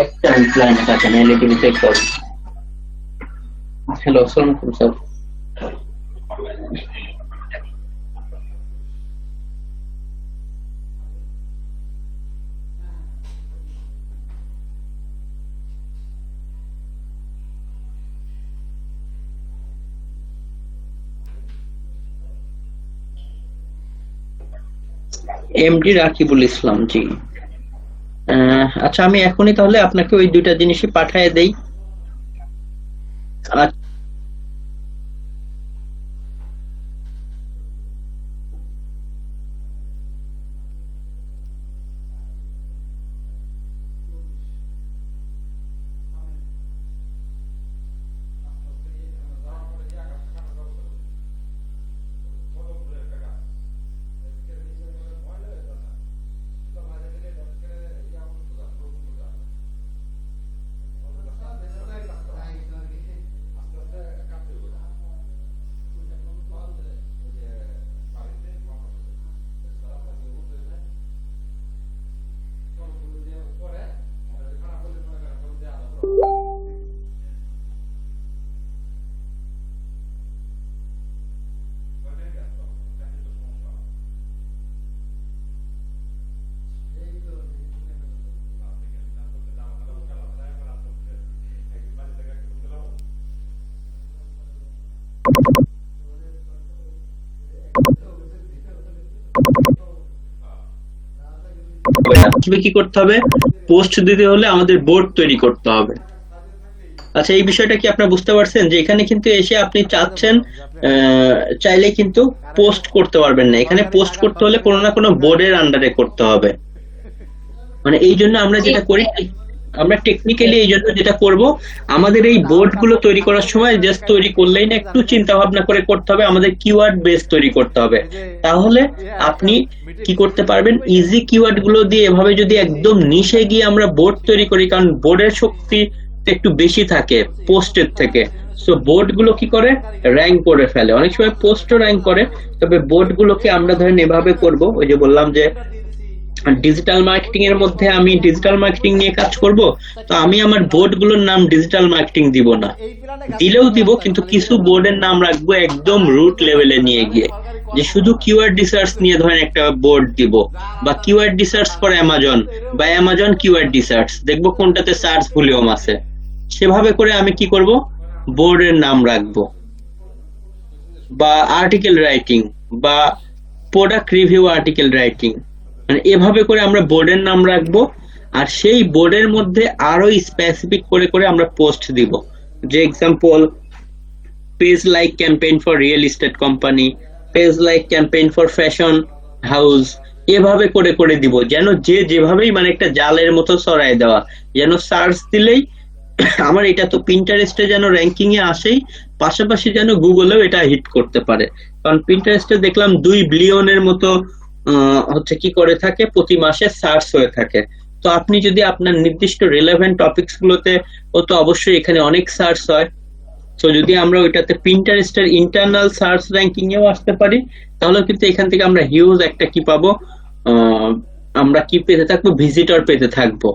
একটা ক্লায়েন্ট আছে না, এলইডি চেক করো। হ্যালো, আসসালামু আলাইকুম স্যার। এমডি রাকিবুল ইসলাম, জি। আচ্ছা, আমি এখনই তাহলে আপনাকে ওই দুইটা জিনিসই পাঠিয়ে দেই। কি করতে হবে? পোস্ট দিতে হলে আমাদের বোর্ড তৈরি করতে হবে। আচ্ছা, এই বিষয়টা কি আপনারা বুঝতে পারছেন যে এখানে কিন্তু এসে আপনি চাচ্ছেন চাইলে কিন্তু পোস্ট করতে পারবেন না। এখানে পোস্ট করতে হলে কোনো না কোনো বোর্ডের আন্ডারে করতে হবে। মানে এই জন্য আমরা যেটা করি, আমরা টেকনিক্যালি এই জন্য যেটা করব, আমাদের এই বোর্ড গুলো তৈরি করার সময় জাস্ট তৈরি করলেই না, একটু চিন্তা ভাবনা করে করতে হবে। আমাদের কিওয়ার্ড বেস তৈরি করতে হবে, তাহলে আপনি কি করতে পারবেন, ইজি কিওয়ার্ড গুলো দিয়ে এভাবে যদি একদম নিচে গিয়ে আমরা বোর্ড তৈরি করি, কারণ বোর্ডের শক্তি একটু বেশি থাকে পোস্টের থেকে। সো বোর্ড গুলো কি করে, র্যাঙ্ক করে ফেলে। অনেক সময় পোস্টও র্যাঙ্ক করে, তবে বোর্ড গুলোকে আমরা ধরেন এভাবে করব। ওই যে বললাম যে ডিজিটাল মার্কেটিং এর মধ্যে আমি ডিজিটাল মার্কেটিং নিয়ে কাজ করব, তো আমি আমার বোর্ড গুলোর নাম ডিজিটাল মার্কেটিং দিব না, দিলেও দিব কিন্তু কিছু বোর্ডের নাম রাখবো একদম রুট লেভেলে নিয়ে গিয়ে, যে শুধু কিওয়ার্ড রিসার্চ নিয়ে ধরেন একটা বোর্ড দিব, বা কিওয়ার্ড রিসার্চ ফর অ্যামাজন, বা অ্যামাজন কিওয়ার্ড রিসার্চ, দেখবো কোনটাতে সার্চ ভলিউম আছে। সেভাবে করে আমি কি করব, বোর্ডের নাম রাখবো। বা আর্টিকেল রাইটিং, বা প্রোডাক্ট রিভিউ আর্টিকেল রাইটিং, মানে এভাবে করে আমরা বোর্ডের নাম রাখবো। আর সেই বোর্ডের মধ্যে আরো স্পেসিফিক করে করে আমরা পোস্ট দিব। যে example, page like campaign for real estate company, page like campaign for fashion house, এভাবে করে করে দিব, যেন যে যেভাবেই মানে একটা জালের মতো ছড়ায় দেওয়া, যেন সার্চ দিলেই আমার এটা তো পিন্টারেস্টে যেন র্যাঙ্কিং এ আসেই, পাশাপাশি যেন গুগলেও এটা হিট করতে পারে। কারণ পিন্টারেস্টে দেখলাম 2 বিলিয়নের মতো হচ্ছে কি করে থাকে, প্রতি মাসে সার্চ হয়ে থাকে। তো আপনি যদি আপনার নির্দিষ্ট রিলেভেন্ট টপিকস গুলোতে, ও তো অবশ্যই এখানে অনেক সার্চ হয়, তো যদি আমরা ওইটাতে পিন্টারেস্টের ইন্টারনাল সার্চ র্যাঙ্কিং এও আসতে পারি, তাহলে কিন্তু এখান থেকে আমরা হিউজ একটা কি পাবো, আমরা কি পেতে থাকবো, ভিজিটর পেতে থাকবো।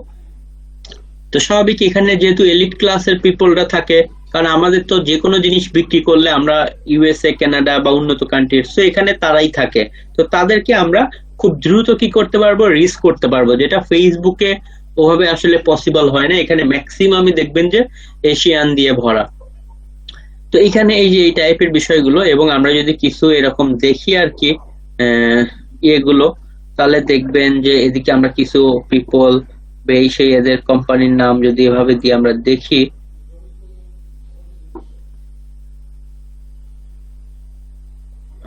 তো স্বাভাবিক এখানে যেহেতু এলিট ক্লাসের পিপলরা থাকে, কারণ আমাদের তো যে কোনো জিনিস বিক্রি করলে আমরা ইউএসএ, কানাডা বা উন্নত কান্ট্রি, তো এখানে তারাই থাকে। তো তাদেরকে আমরা খুব দ্রুত কি করতে পারবো, রিচ করতে পারবো, যেটা ফেসবুকে ওভাবে আসলে পসিবল হয় না। এখানে ম্যাক্সিমামই দেখবেন যে এশিয়ান দিয়ে ভরা। তো এখানে এই যে এই টাইপের বিষয়গুলো, এবং আমরা যদি কিছু এরকম দেখি আর কি ইয়েগুলো, তাহলে দেখবেন যে এদিকে আমরা কিছু পিপল বা এই সেই এদের কোম্পানির নাম যদি এভাবে দিয়ে আমরা দেখি,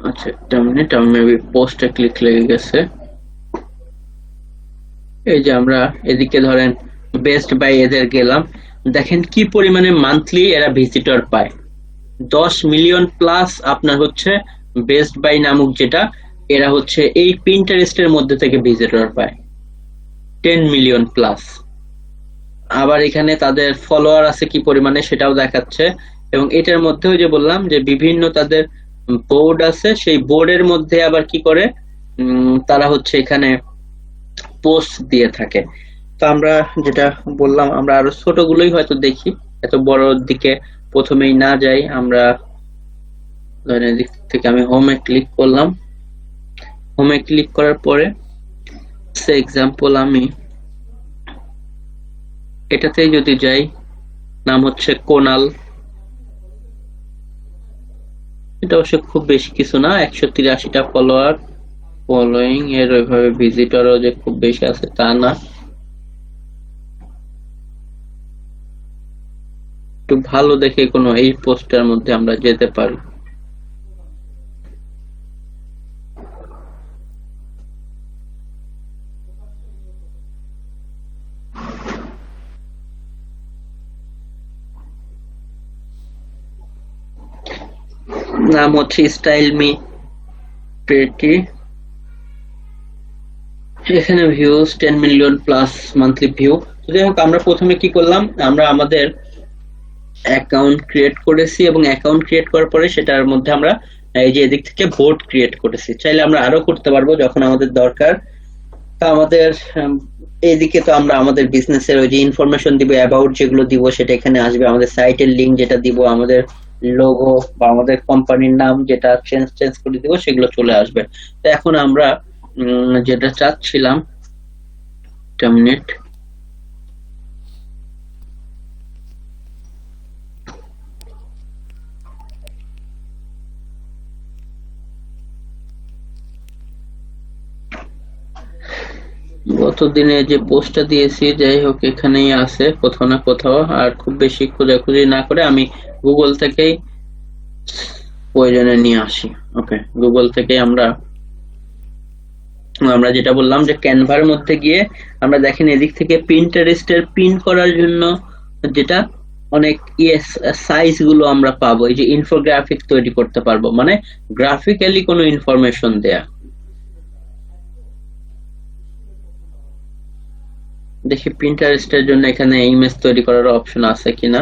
আচ্ছা একটা মিনিট, আমি মেবি পোস্টে ক্লিক লেগে গেছে। এই যে আমরা এদিকে ধরেন বেস্ট বাই এদের গেলাম, দেখেন কি পরিমাণে মান্থলি এরা ভিজিটর পায়। 10 মিলিয়ন প্লাস আপনার হচ্ছে বেস্ট বাই নামক যেটা, এরা হচ্ছে এই পিন্টারেস্টের মধ্যে থেকে ভিজিটর পায় 10 মিলিয়ন প্লাস। আবার এখানে তাদের ফলোয়ার আছে কি পরিমাণে সেটাও দেখাচ্ছে, এবং এটার মধ্যেও যে বললাম যে বিভিন্ন তাদের বোর্ড আছে, সেই বোর্ডের মধ্যে আবার কি করে তারা হচ্ছে এখানে পোস্ট দিয়ে থাকে। তো আমরা যেটা বললাম, আমরা আরো ছোটগুলোই হয়তো দেখি, এত বড় দিকে প্রথমেই না যাই। আমরা ধরেন এদিক থেকে আমি হোমে ক্লিক করলাম, হোমে ক্লিক করার পরে সে এক্সাম্পল আমি এটাতে যদি যাই, নাম হচ্ছে কোনাল, এটা অবশ্য খুব বেশি কিছু না, 183টা ফলোয়ার, ফলোইং এর ওইভাবে ভিজিটরও যে খুব বেশি আছে তা না, একটু ভালো দেখে কোনো এই পোস্টের মধ্যে আমরা যেতে পারি। নাম হচ্ছে স্টাইল মি প্রেটি, এখানে views 10 million plus monthly view. যাই হোক, আমরা প্রথমে কি করলাম, আমরা আমাদের অ্যাকাউন্ট ক্রিয়েট করেছি, এবং অ্যাকাউন্ট ক্রিয়েট করার পরে সেটার মধ্যে আমরা এই যে এদিক থেকে বোর্ড ক্রিয়েট করেছি। চাইলে আমরা আরো করতে পারবো যখন আমাদের দরকার। তা আমাদের এইদিকে তো আমরা আমাদের বিজনেসের ওই যে ইনফরমেশন দিব, অ্যাবাউট যেগুলো দিব সেটা এখানে আসবে, আমাদের সাইটের লিংক যেটা দিব, আমাদের লোগো বা আমাদের কোম্পানির নাম যেটা চেঞ্জ করে দিব, সেগুলো চলে আসবে। তো এখন আমরা যেটা চাচ্ছিলাম, একটা মিনিট, গতদিনে যে পোস্টটা দিয়েছি, যাই হোক এখানেই আছে কোথাও না কোথাও, আর খুব বেশি খোঁজাখুঁজি না করে আমি গুগল থেকেই প্রয়োজনে নিয়ে আসি। ওকে, গুগল থেকে আমরা আমরা যেটা বললাম যে ক্যানভার মধ্যে গিয়ে আমরা দেখেন এদিক থেকে পিন্টারেস্টের পিন করার জন্য যেটা অনেক সাইজ গুলো আমরা পাবো, এই যে ইনফোগ্রাফিক তৈরি করতে পারবো, মানে গ্রাফিক্যালি কোনো ইনফরমেশন দেয়া। দেখি পিন্টারেস্টের জন্য এখানে ইমেজ তৈরি করার অপশন আছে কিনা।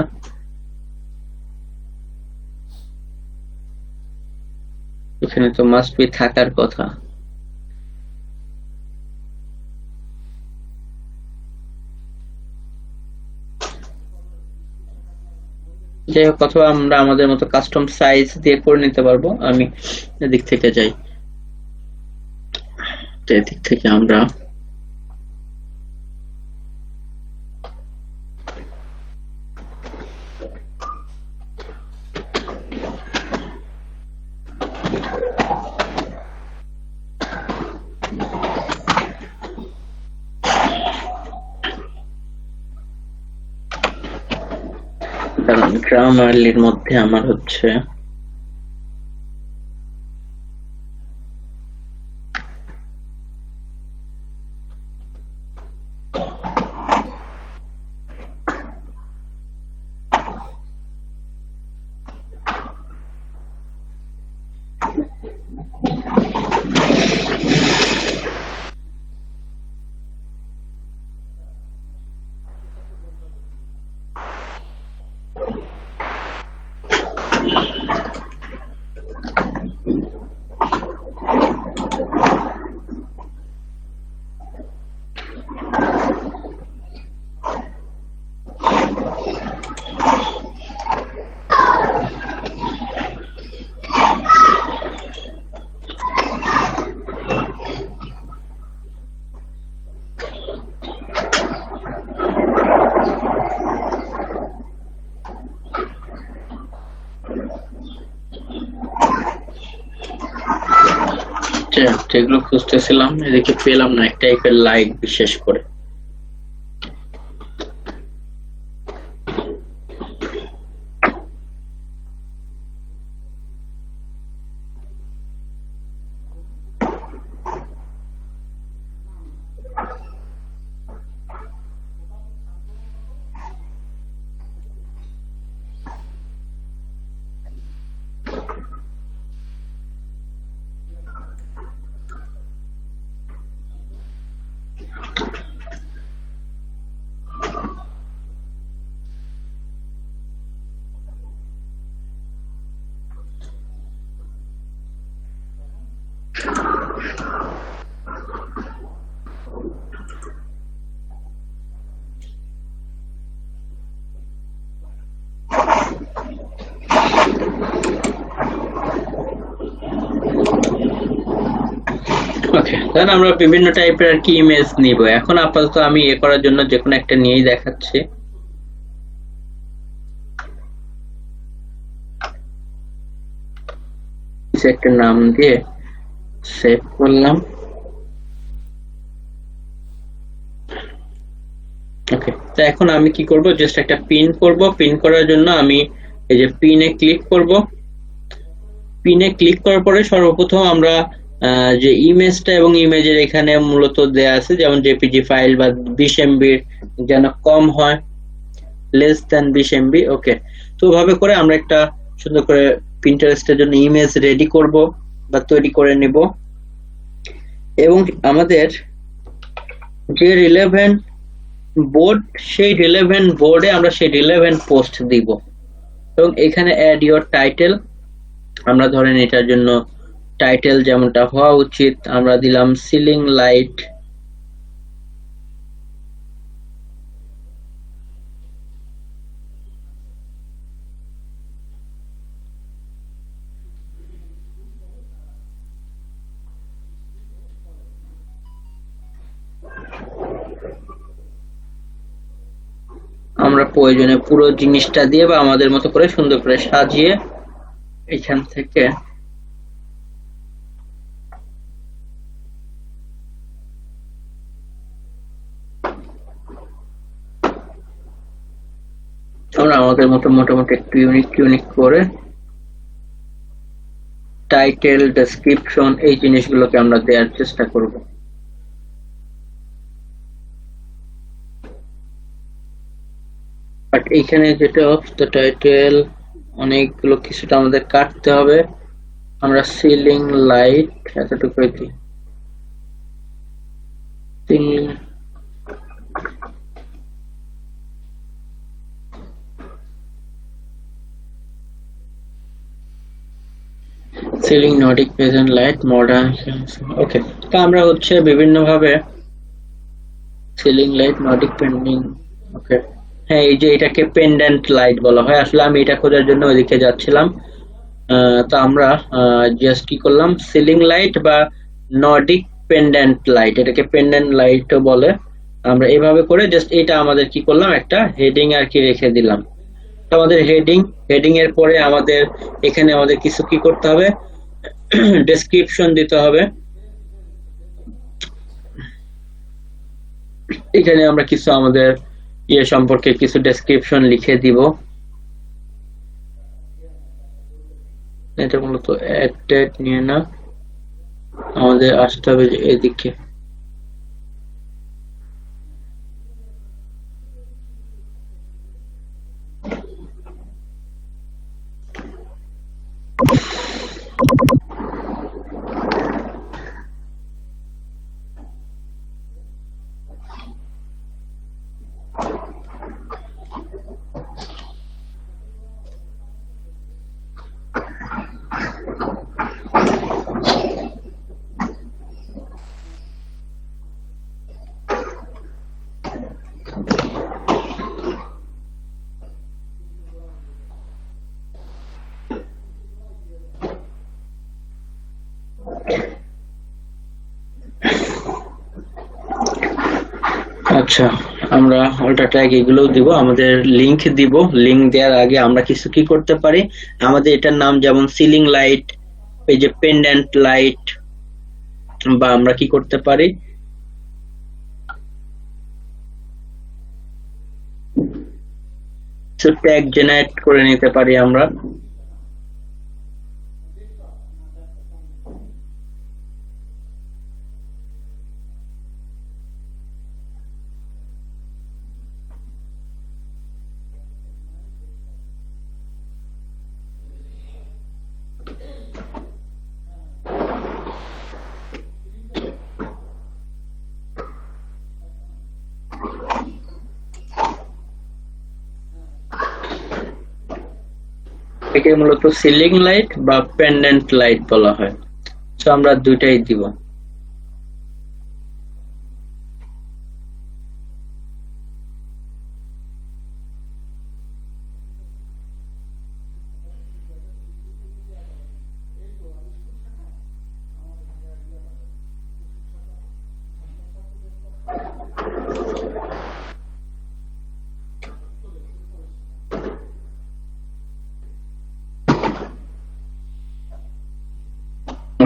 এখানে তো মাস্ট বি থাকার কথা। যাই হোক, অথবা আমরা আমাদের মতো কাস্টম সাইজ দিয়ে করে নিতে পারবো। আমি এদিক থেকে যাই, তো এদিক থেকে আমরা গ্রামারলির মধ্যে আমার হচ্ছে যেগুলো খুঁজতেছিলাম, এদিকে পেলাম না, এক টাইপের লাইট বিশেষ করে। ওকে, তাহলে আমরা বিভিন্ন টাইপের আর কি ইমেজ নিব। এখন আপাতত আমি এ করার জন্য যে কোনো একটা নিয়েই দেখাচ্ছি। একটা নাম দিয়ে সেভ করলাম। ওকে, তো এখন আমি কি করব, জাস্ট একটা পিন করব। পিন করার জন্য আমি এই যে পিনে ক্লিক করব। পিনে ক্লিক করার পরে সর্বপ্রথম আমরা যে ইমেজটা এবং ইমেজের এখানে মূলত দেয়া আছে, যেমন জেপিজি ফাইল বা 20 এমবি যেন কম হয়, লেস দ্যান 20 এমবি। ওকে, তো ওভাবে করে আমরা একটা সুন্দর করে পিন্টারেস্টের জন্য ইমেজ রেডি করব বা তৈরি করে নিব। এবং আমাদের যে রিলেভেন্ট বোর্ড, সেই রিলেভেন্ট বোর্ডে আমরা সেই রিলেভেন্ট পোস্ট দিব। এবং এখানে অ্যাড ইওর টাইটেল, আমরা ধরেন এটার জন্য টাইটেল যেমনটা হওয়া উচিত আমরা দিলাম সিলিং লাইট। আমরা প্রয়োজনে পুরো জিনিসটা দিয়ে বা আমাদের মতো করে সুন্দর করে সাজিয়ে এখান থেকে আমরা আমাদের মতো মোটামুটি একটু ইউনিক করে টাইটেল, ডেসক্রিপশন এই জিনিসগুলোকে আমরা দেওয়ার চেষ্টা করব। বাট এইখানে যেটা অফ দ্য টাইটেল অনেকগুলো কিছুটা আমাদের কাটতে হবে। আমরা সিলিং লাইট এতটুকু দিই। Ceiling Nordic pendant light modern. Okay, তো আমরা হচ্ছে বিভিন্ন ভাবে ceiling light Nordic pending. Okay, হ্যাঁ, এই যে এটাকে পেন্ডেন্ট লাইট বলা হয়। আসলে আমি এটা খোঁজার জন্য ওইদিকে যাচ্ছিলাম। তো আমরা জাস্ট কি করলাম, সিলিং লাইট বা নর্ডিক পেন্ডেন্ট লাইট, এটাকে পেন্ডেন্ট লাইটও বলে। আমরা এইভাবে করে জাস্ট এটা আমাদের কি করলাম, একটা হেডিং আর কি রেখে দিলাম। তো আমাদের হেডিং এর পরে আমাদের এখানে আমাদের কিছু কি করতে হবে, ডেসক্রিপশন দিতে হবে। এখানে আমরা কিছু আমাদের ইয়ে সম্পর্কে কিছু ডেসক্রিপশন লিখে দিব। এটা মূলত অ্যাড নিয়ে না, আমাদের আসতে হবে যে এদিকে। আচ্ছা, আমরা অল্টা ট্যাগ এগুলোও দিব, আমাদের লিংক দিব। লিংক দেওয়ার আগে আমরা কিছু কি করতে পারি, আমাদের এটার নাম যেমন সিলিং লাইট, এই যে পেন্ডেন্ট লাইট, বা আমরা কি করতে পারি, ট্যাগ জেনারেট করে নিতে পারি আমরা। একে মূলত সিলিং লাইট বা পেন্ডেন্ট লাইট বলা হয়। তো আমরা দুইটাই দিব।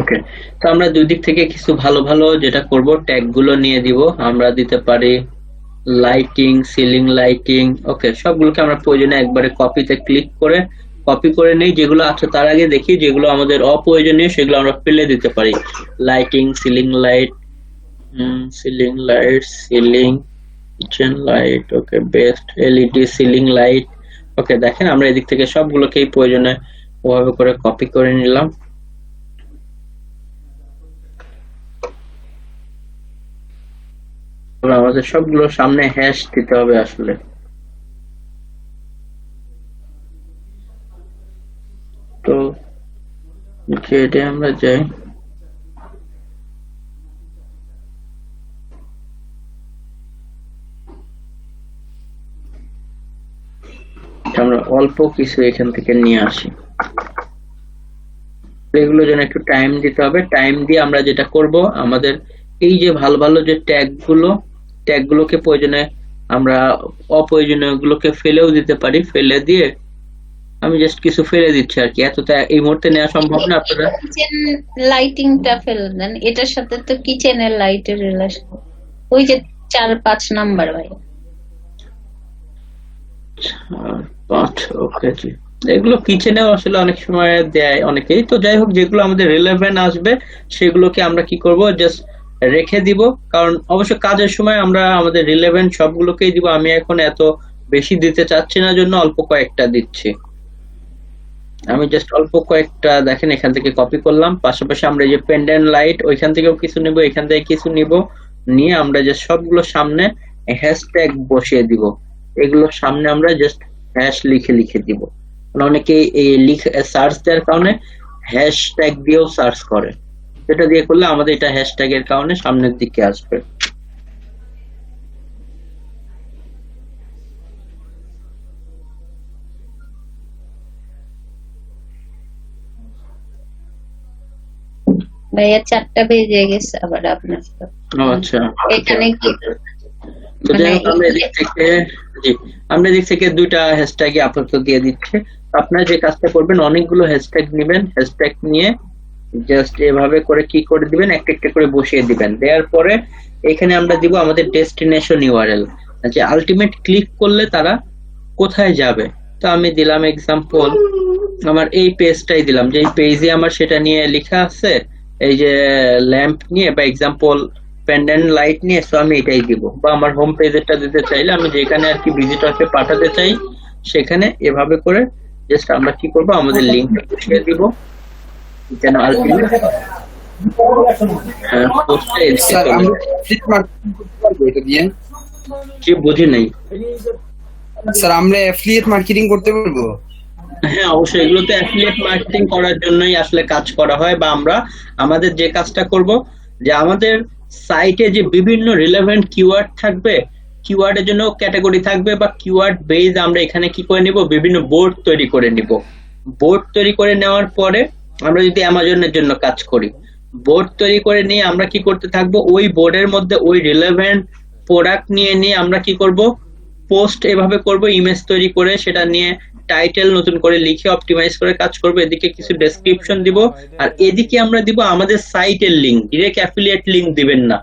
ওকে, তো আমরা দুই দিক থেকে কিছু ভালো ভালো যেটা করব ট্যাগ গুলো নিয়ে দিব। আমরা দিতে পারি লাইটিং, সিলিং লাইটিং। ওকে, সবগুলোকে আমরা প্রয়োজনে একবারে কপিতে ক্লিক করে কপি করে নেই। যেগুলো আছে তার আগে দেখি যেগুলো আমাদের অপ্রয়োজনীয় সেগুলো আমরা ফেলে দিতে পারি। Lighting, ceiling light, ceiling kitchen light. Okay, best LED ceiling light. Okay, দেখেন আমরা এদিক থেকে সবগুলোকেই প্রয়োজনে ওভাবে করে কপি করে নিলাম। আমাদের সবগুলো সামনে হ্যাশ দিতে হবে আসলে। তো গেটে আমরা যাই, আমরা অল্প কিছু এখান থেকে নিয়ে আসি। এগুলো যেন একটু টাইম দিতে হবে। টাইম দিয়ে আমরা যেটা করব, আমাদের এই যে ভালো ভালো যে ট্যাগগুলোকে প্রয়োজনে আমরা অপ্রয়োজনীয় গুলোকে ফেলেও দিতে পারি। ফেলে দিয়ে আমি জাস্ট কিছু ফেলে দিচ্ছি আর কি, এতটা এই মুহূর্তে নেওয়া সম্ভব না। আপনারা কিচেন লাইটিংটা ফেলে দেন, এটার সাথে তো কিচেনের লাইটের রিলেশন, ওই যে 4-5 নাম্বার ভাই। 5, ওকে জি। এগুলো কিচেনেও আসলে অনেক সময় দেয় অনেকেই। তো যাই হোক, যেগুলো আমাদের রিলেভেন্ট আসবে সেগুলোকে আমরা কি করব, জাস্ট রেখে দিব। কারণ অবশ্য কাজের সময় আমরা আমাদের রিলেভেন্ট সবগুলোকেই দিব। আমি এখন এত বেশি দিতে চাচ্ছি না জন্য অল্প কয়েকটা দিচ্ছি। আমি জাস্ট অল্প কয়েকটা দেখেন এখান থেকে কপি করলাম। পাশাপাশি আমরা এই যে পেন্ডেন্ট লাইট, ওইখান থেকেও কিছু নিব, এখান থেকে কিছু নিব, নিয়ে আমরা যে সবগুলো সামনে হ্যাশট্যাগ বসিয়ে দিব। এগুলো সামনে আমরা জাস্ট হ্যাশ লিখে লিখে দিব। অনেকে এই সার্চ দেওয়ার কারণে হ্যাশট্যাগ দিয়েও সার্চ করে, এটা দিয়ে করলে আমাদের এটা হ্যাশট্যাগ এর কারণে সামনের দিকে আসবে। ভাইয়া 4টা বেজে গেছে আবার আপনার। আচ্ছা, এখানে কি তো যাই হোক, আমরা এদিক থেকে আমরা এদিক থেকে 2টা হ্যাশট্যাগ আপাতত দিয়ে দিচ্ছি। আপনারা যে কাজটা করবেন, অনেকগুলো হ্যাশট্যাগ নেবেন, হ্যাশট্যাগ নিয়ে জাস্ট এভাবে করে কি করে দিবেন, একটা একটা করে বসিয়ে দিবেন। দেওয়ার পরে এখানে আমরা দিব আমাদের ডেস্টিনেশন ইউআরএল, যে আলটিমেট ক্লিক করলে তারা কোথায় যাবে। তো আমি দিলাম এক্সাম্পল, আমার এই পেজটাই দিলাম, যে এই পেজে আমার সেটা নিয়ে লেখা আছে, এই যে ল্যাম্প নিয়ে বা এক্সাম্পল পেন্ডেন্ট লাইট নিয়ে। সো আমি এটাই দিব। বা আমার হোম পেজেরটা দিতে চাইলে আমি যেখানে আর কি ভিজিটরকে পাঠাতে চাই সেখানে এভাবে করে জাস্ট আমরা কি করব, আমাদের লিংকটা বসিয়ে দিব, যেন আলটিমেট পোস্টে এসে স্যার চলে। আমরা অ্যাফিলিয়েট মার্কেটিং করতে পারবো এটা দিয়ে? কি বুঝি নাই? স্যার আমরা অ্যাফিলিয়েট মার্কেটিং করতে পারবো? হ্যাঁ, অবশ্যই। এগুলোতে অ্যাফিলিয়েট মার্কেটিং করার জন্যই আসলে কাজ করা হয়। বা আমরা আমাদের যে কাজটা করব, যে আমাদের সাইটে যে বিভিন্ন রিলেভেন্ট কিওয়ার্ড থাকবে, কিওয়ার্ডের জন্য ক্যাটাগরি থাকবে, বা কিওয়ার্ড বেজ আমরা এখানে কি করে নিব, বিভিন্ন বোর্ড তৈরি করে নিব। বোর্ড তৈরি করে নেওয়ার পরে আমরা যদি অ্যামাজনের জন্য কাজ করি, বোর্ড তৈরি করে নিয়ে আমরা কি করতে থাকবো, ওই বোর্ডের মধ্যে ওই রিলেভেন্ট প্রোডাক্ট নিয়ে আমরা কি করব, পোস্ট এভাবে করব, ইমেজ তৈরি করে সেটা নিয়ে টাইটেল নতুন করে লিখে অপটিমাইজ করে কাজ করব। এদিকে কিছু ডেসক্রিপশন দিব, আর এদিকে আমরা দিব আমাদের সাইটের লিংক। ডিরেক্ট অ্যাফিলিয়েট লিংক দিবেন না,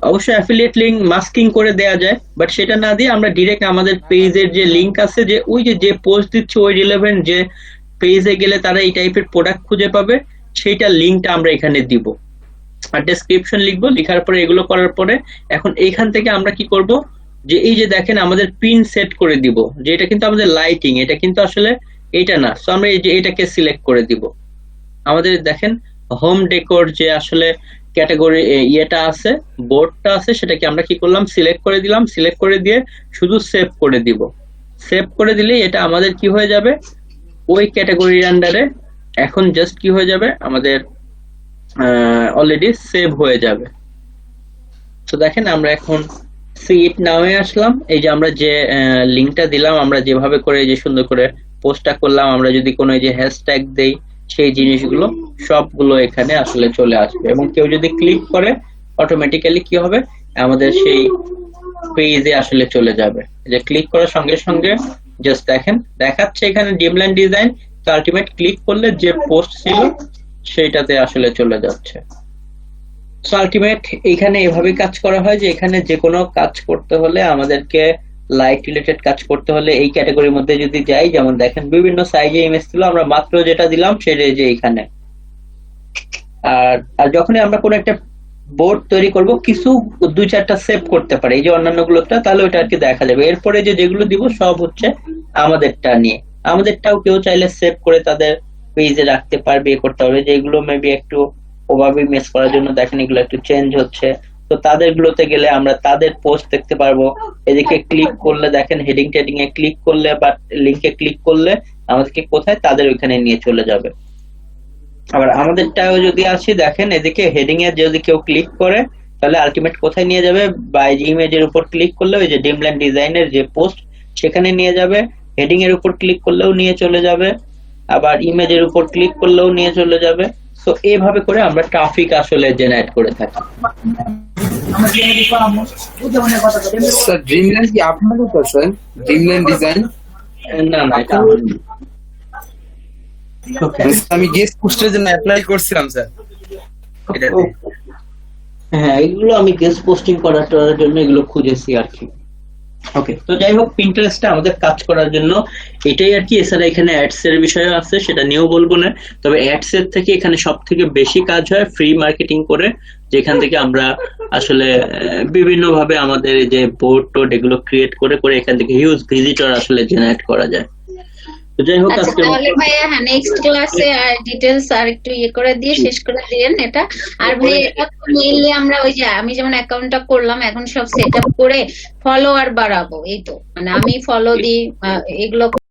অবশ্যই অ্যাফিলিয়েট লিংক মাস্কিং করে দেয়া যায়, বাট সেটা না দিয়ে আমরা ডিরেক্ট আমাদের পেজের যে লিংক আছে, যে ওই যে পোস্ট দিচ্ছে ওই রিলেভেন্ট যে পেজে গেলে তারা এই টাইপের প্রোডাক্ট খুঁজে পাবে, সেইটা লিংকটা আমরা এখানে দিব। আর ডেসক্রিপশন লিখবো। লেখার পরে এগুলো করার পরে এখন এইখান থেকে আমরা কি করব, যে এই যে দেখেন আমাদের পিন সেট করে দিব, যে এটা কিন্তু আমাদের লাইটিং, এটা কিন্তু আসলে এটা না। সো আমরা এই যে এটাকে সিলেক্ট করে দিব। আমাদের দেখেন হোম ডেকোর যে আসলে ক্যাটাগরি ইয়েটা আছে, বোর্ডটা আছে, সেটাকে আমরা কি করলাম, সিলেক্ট করে দিলাম। সিলেক্ট করে দিয়ে শুধু সেভ করে দিব। সেভ করে দিলে এটা আমাদের কি হয়ে যাবে, ওই ক্যাটাগরির আন্ডারে এখন জাস্ট কি হয়ে যাবে, আমাদের অলরেডি সেভ হয়ে যাবে। তো দেখেন আমরা এখন সিট নামে আসলাম। এই যে আমরা যে লিংকটা দিলাম, আমরা যেভাবে করে যে সুন্দর করে পোস্টটা করলাম, আমরা যদি কোনো এই যে হ্যাশট্যাগ দেই, সেই জিনিসগুলো সবগুলো এখানে আসলে চলে আসবে। এবং কেউ যদি ক্লিক করে অটোমেটিক্যালি কি হবে, আমাদের সেই পেজে আসলে চলে যাবে। যে ক্লিক করার সঙ্গে সঙ্গে জাস্ট দেখেন দেখাচ্ছে এখানে ড্রিমল্যান্ড ডিজাইন। তো আলটিমেট ক্লিক করলে যে পোস্ট ছিল সেইটাতে আসলে চলে যাচ্ছে। সো আলটিমেট এখানে এভাবে কাজ করা হয় যে এখানে যে কোনো কাজ করতে হলে আমাদেরকে লাইট রিলেটেড কাজ করতে হলে এই ক্যাটাগরির মধ্যে যদি যাই, যেমন দেখেন বিভিন্ন সাইজে ইমেজ ছিল, আমরা মাত্র যেটা দিলাম সেটা যে এখানে। আর যখনই আমরা কোনো একটা বোর্ড তৈরি করব, কিছু 2-4টা সেভ করতে পারে এই যে অন্যান্য গুলোটা, তাহলে ওটা আর কি দেখা যাবে। এরপরে যেগুলো দিব সব হচ্ছে আমাদেরটা নিয়ে। আমাদেরটাও কেউ চাইলে সেভ করে তাদের পেজে রাখতে পারবে, করতে পারবে। যেগুলো মেবি একটু ওভাবে মিস করার জন্য দেখেন এগুলো একটু চেঞ্জ হচ্ছে, তো তাদের গুলোতে গেলে আমরা তাদের পোস্ট দেখতে পারবো। এদিকে ক্লিক করলে দেখেন হেডিং টেডিং এ ক্লিক করলে বা লিংকে ক্লিক করলে আমাদেরকে কোথায় তাদের ওইখানে নিয়ে চলে যাবে। আবার আমাদেরটাও যদি আসি দেখেন এদিকে হেডিং এ যদি কেউ ক্লিক করে তাহলে আলটিমেট কোথায় নিয়ে যাবে, বা এই যে ইমেজের উপর ক্লিক করলে ওই যে ডিমল্যান্ড ডিজাইনের যে পোস্ট সেখানে নিয়ে যাবে। হেডিং এর উপর ক্লিক করলেও নিয়ে চলে যাবে, আবার ইমেজের উপর ক্লিক করলেও নিয়ে চলে যাবে। তো এইভাবে করে আমরা ট্রাফিক আসলে জেনারেট করে থাকি। স্যার ড্রিমল্যান্ড কি আপনাদের তো স্যার? Dreamland design? না না, এটা আমার না। আমি গেস্ট পোস্টের জন্য অ্যাপ্লাই করছিলাম স্যার। এটাতে হ্যাঁ, এগুলো আমি গেস্ট পোস্টিং করার জন্য এগুলো খুঁজেছি আর কি। ওকে, তো যাই হোক পিন্টারেস্টে আমাদের কাজ করার জন্য এটাই আর কি। এছাড়া এখানে অ্যাডস এর বিষয় আছে, সেটা নিয়েও বলবো না। তবে অ্যাডস এর থেকে এখানে সব থেকে বেশি কাজ হয় ফ্রি মার্কেটিং করে, যেখান থেকে আমরা আসলে বিভিন্ন ভাবে আমাদের এই যে বোর্ড টোড এগুলো ক্রিয়েট করে করে এখান থেকে হিউজ ভিজিটর আসলে জেনারেট করা যায়। তো যাই হোক আচ্ছা, আজকে তাহলে ভাইয়া হ্যাঁ নেক্সট ক্লাসে আর ডিটেলস আর একটু ইয়ে করে দিয়ে শেষ করে দিয়েন এটা। আর ভাই এটা মেইনলি আমরা ওই যে আমি যেমন অ্যাকাউন্টটা করলাম এখন সব সেট আপ করে ফলোয়ার বাড়াবো, এই তো মানে আমি ফলো দিই এগুলো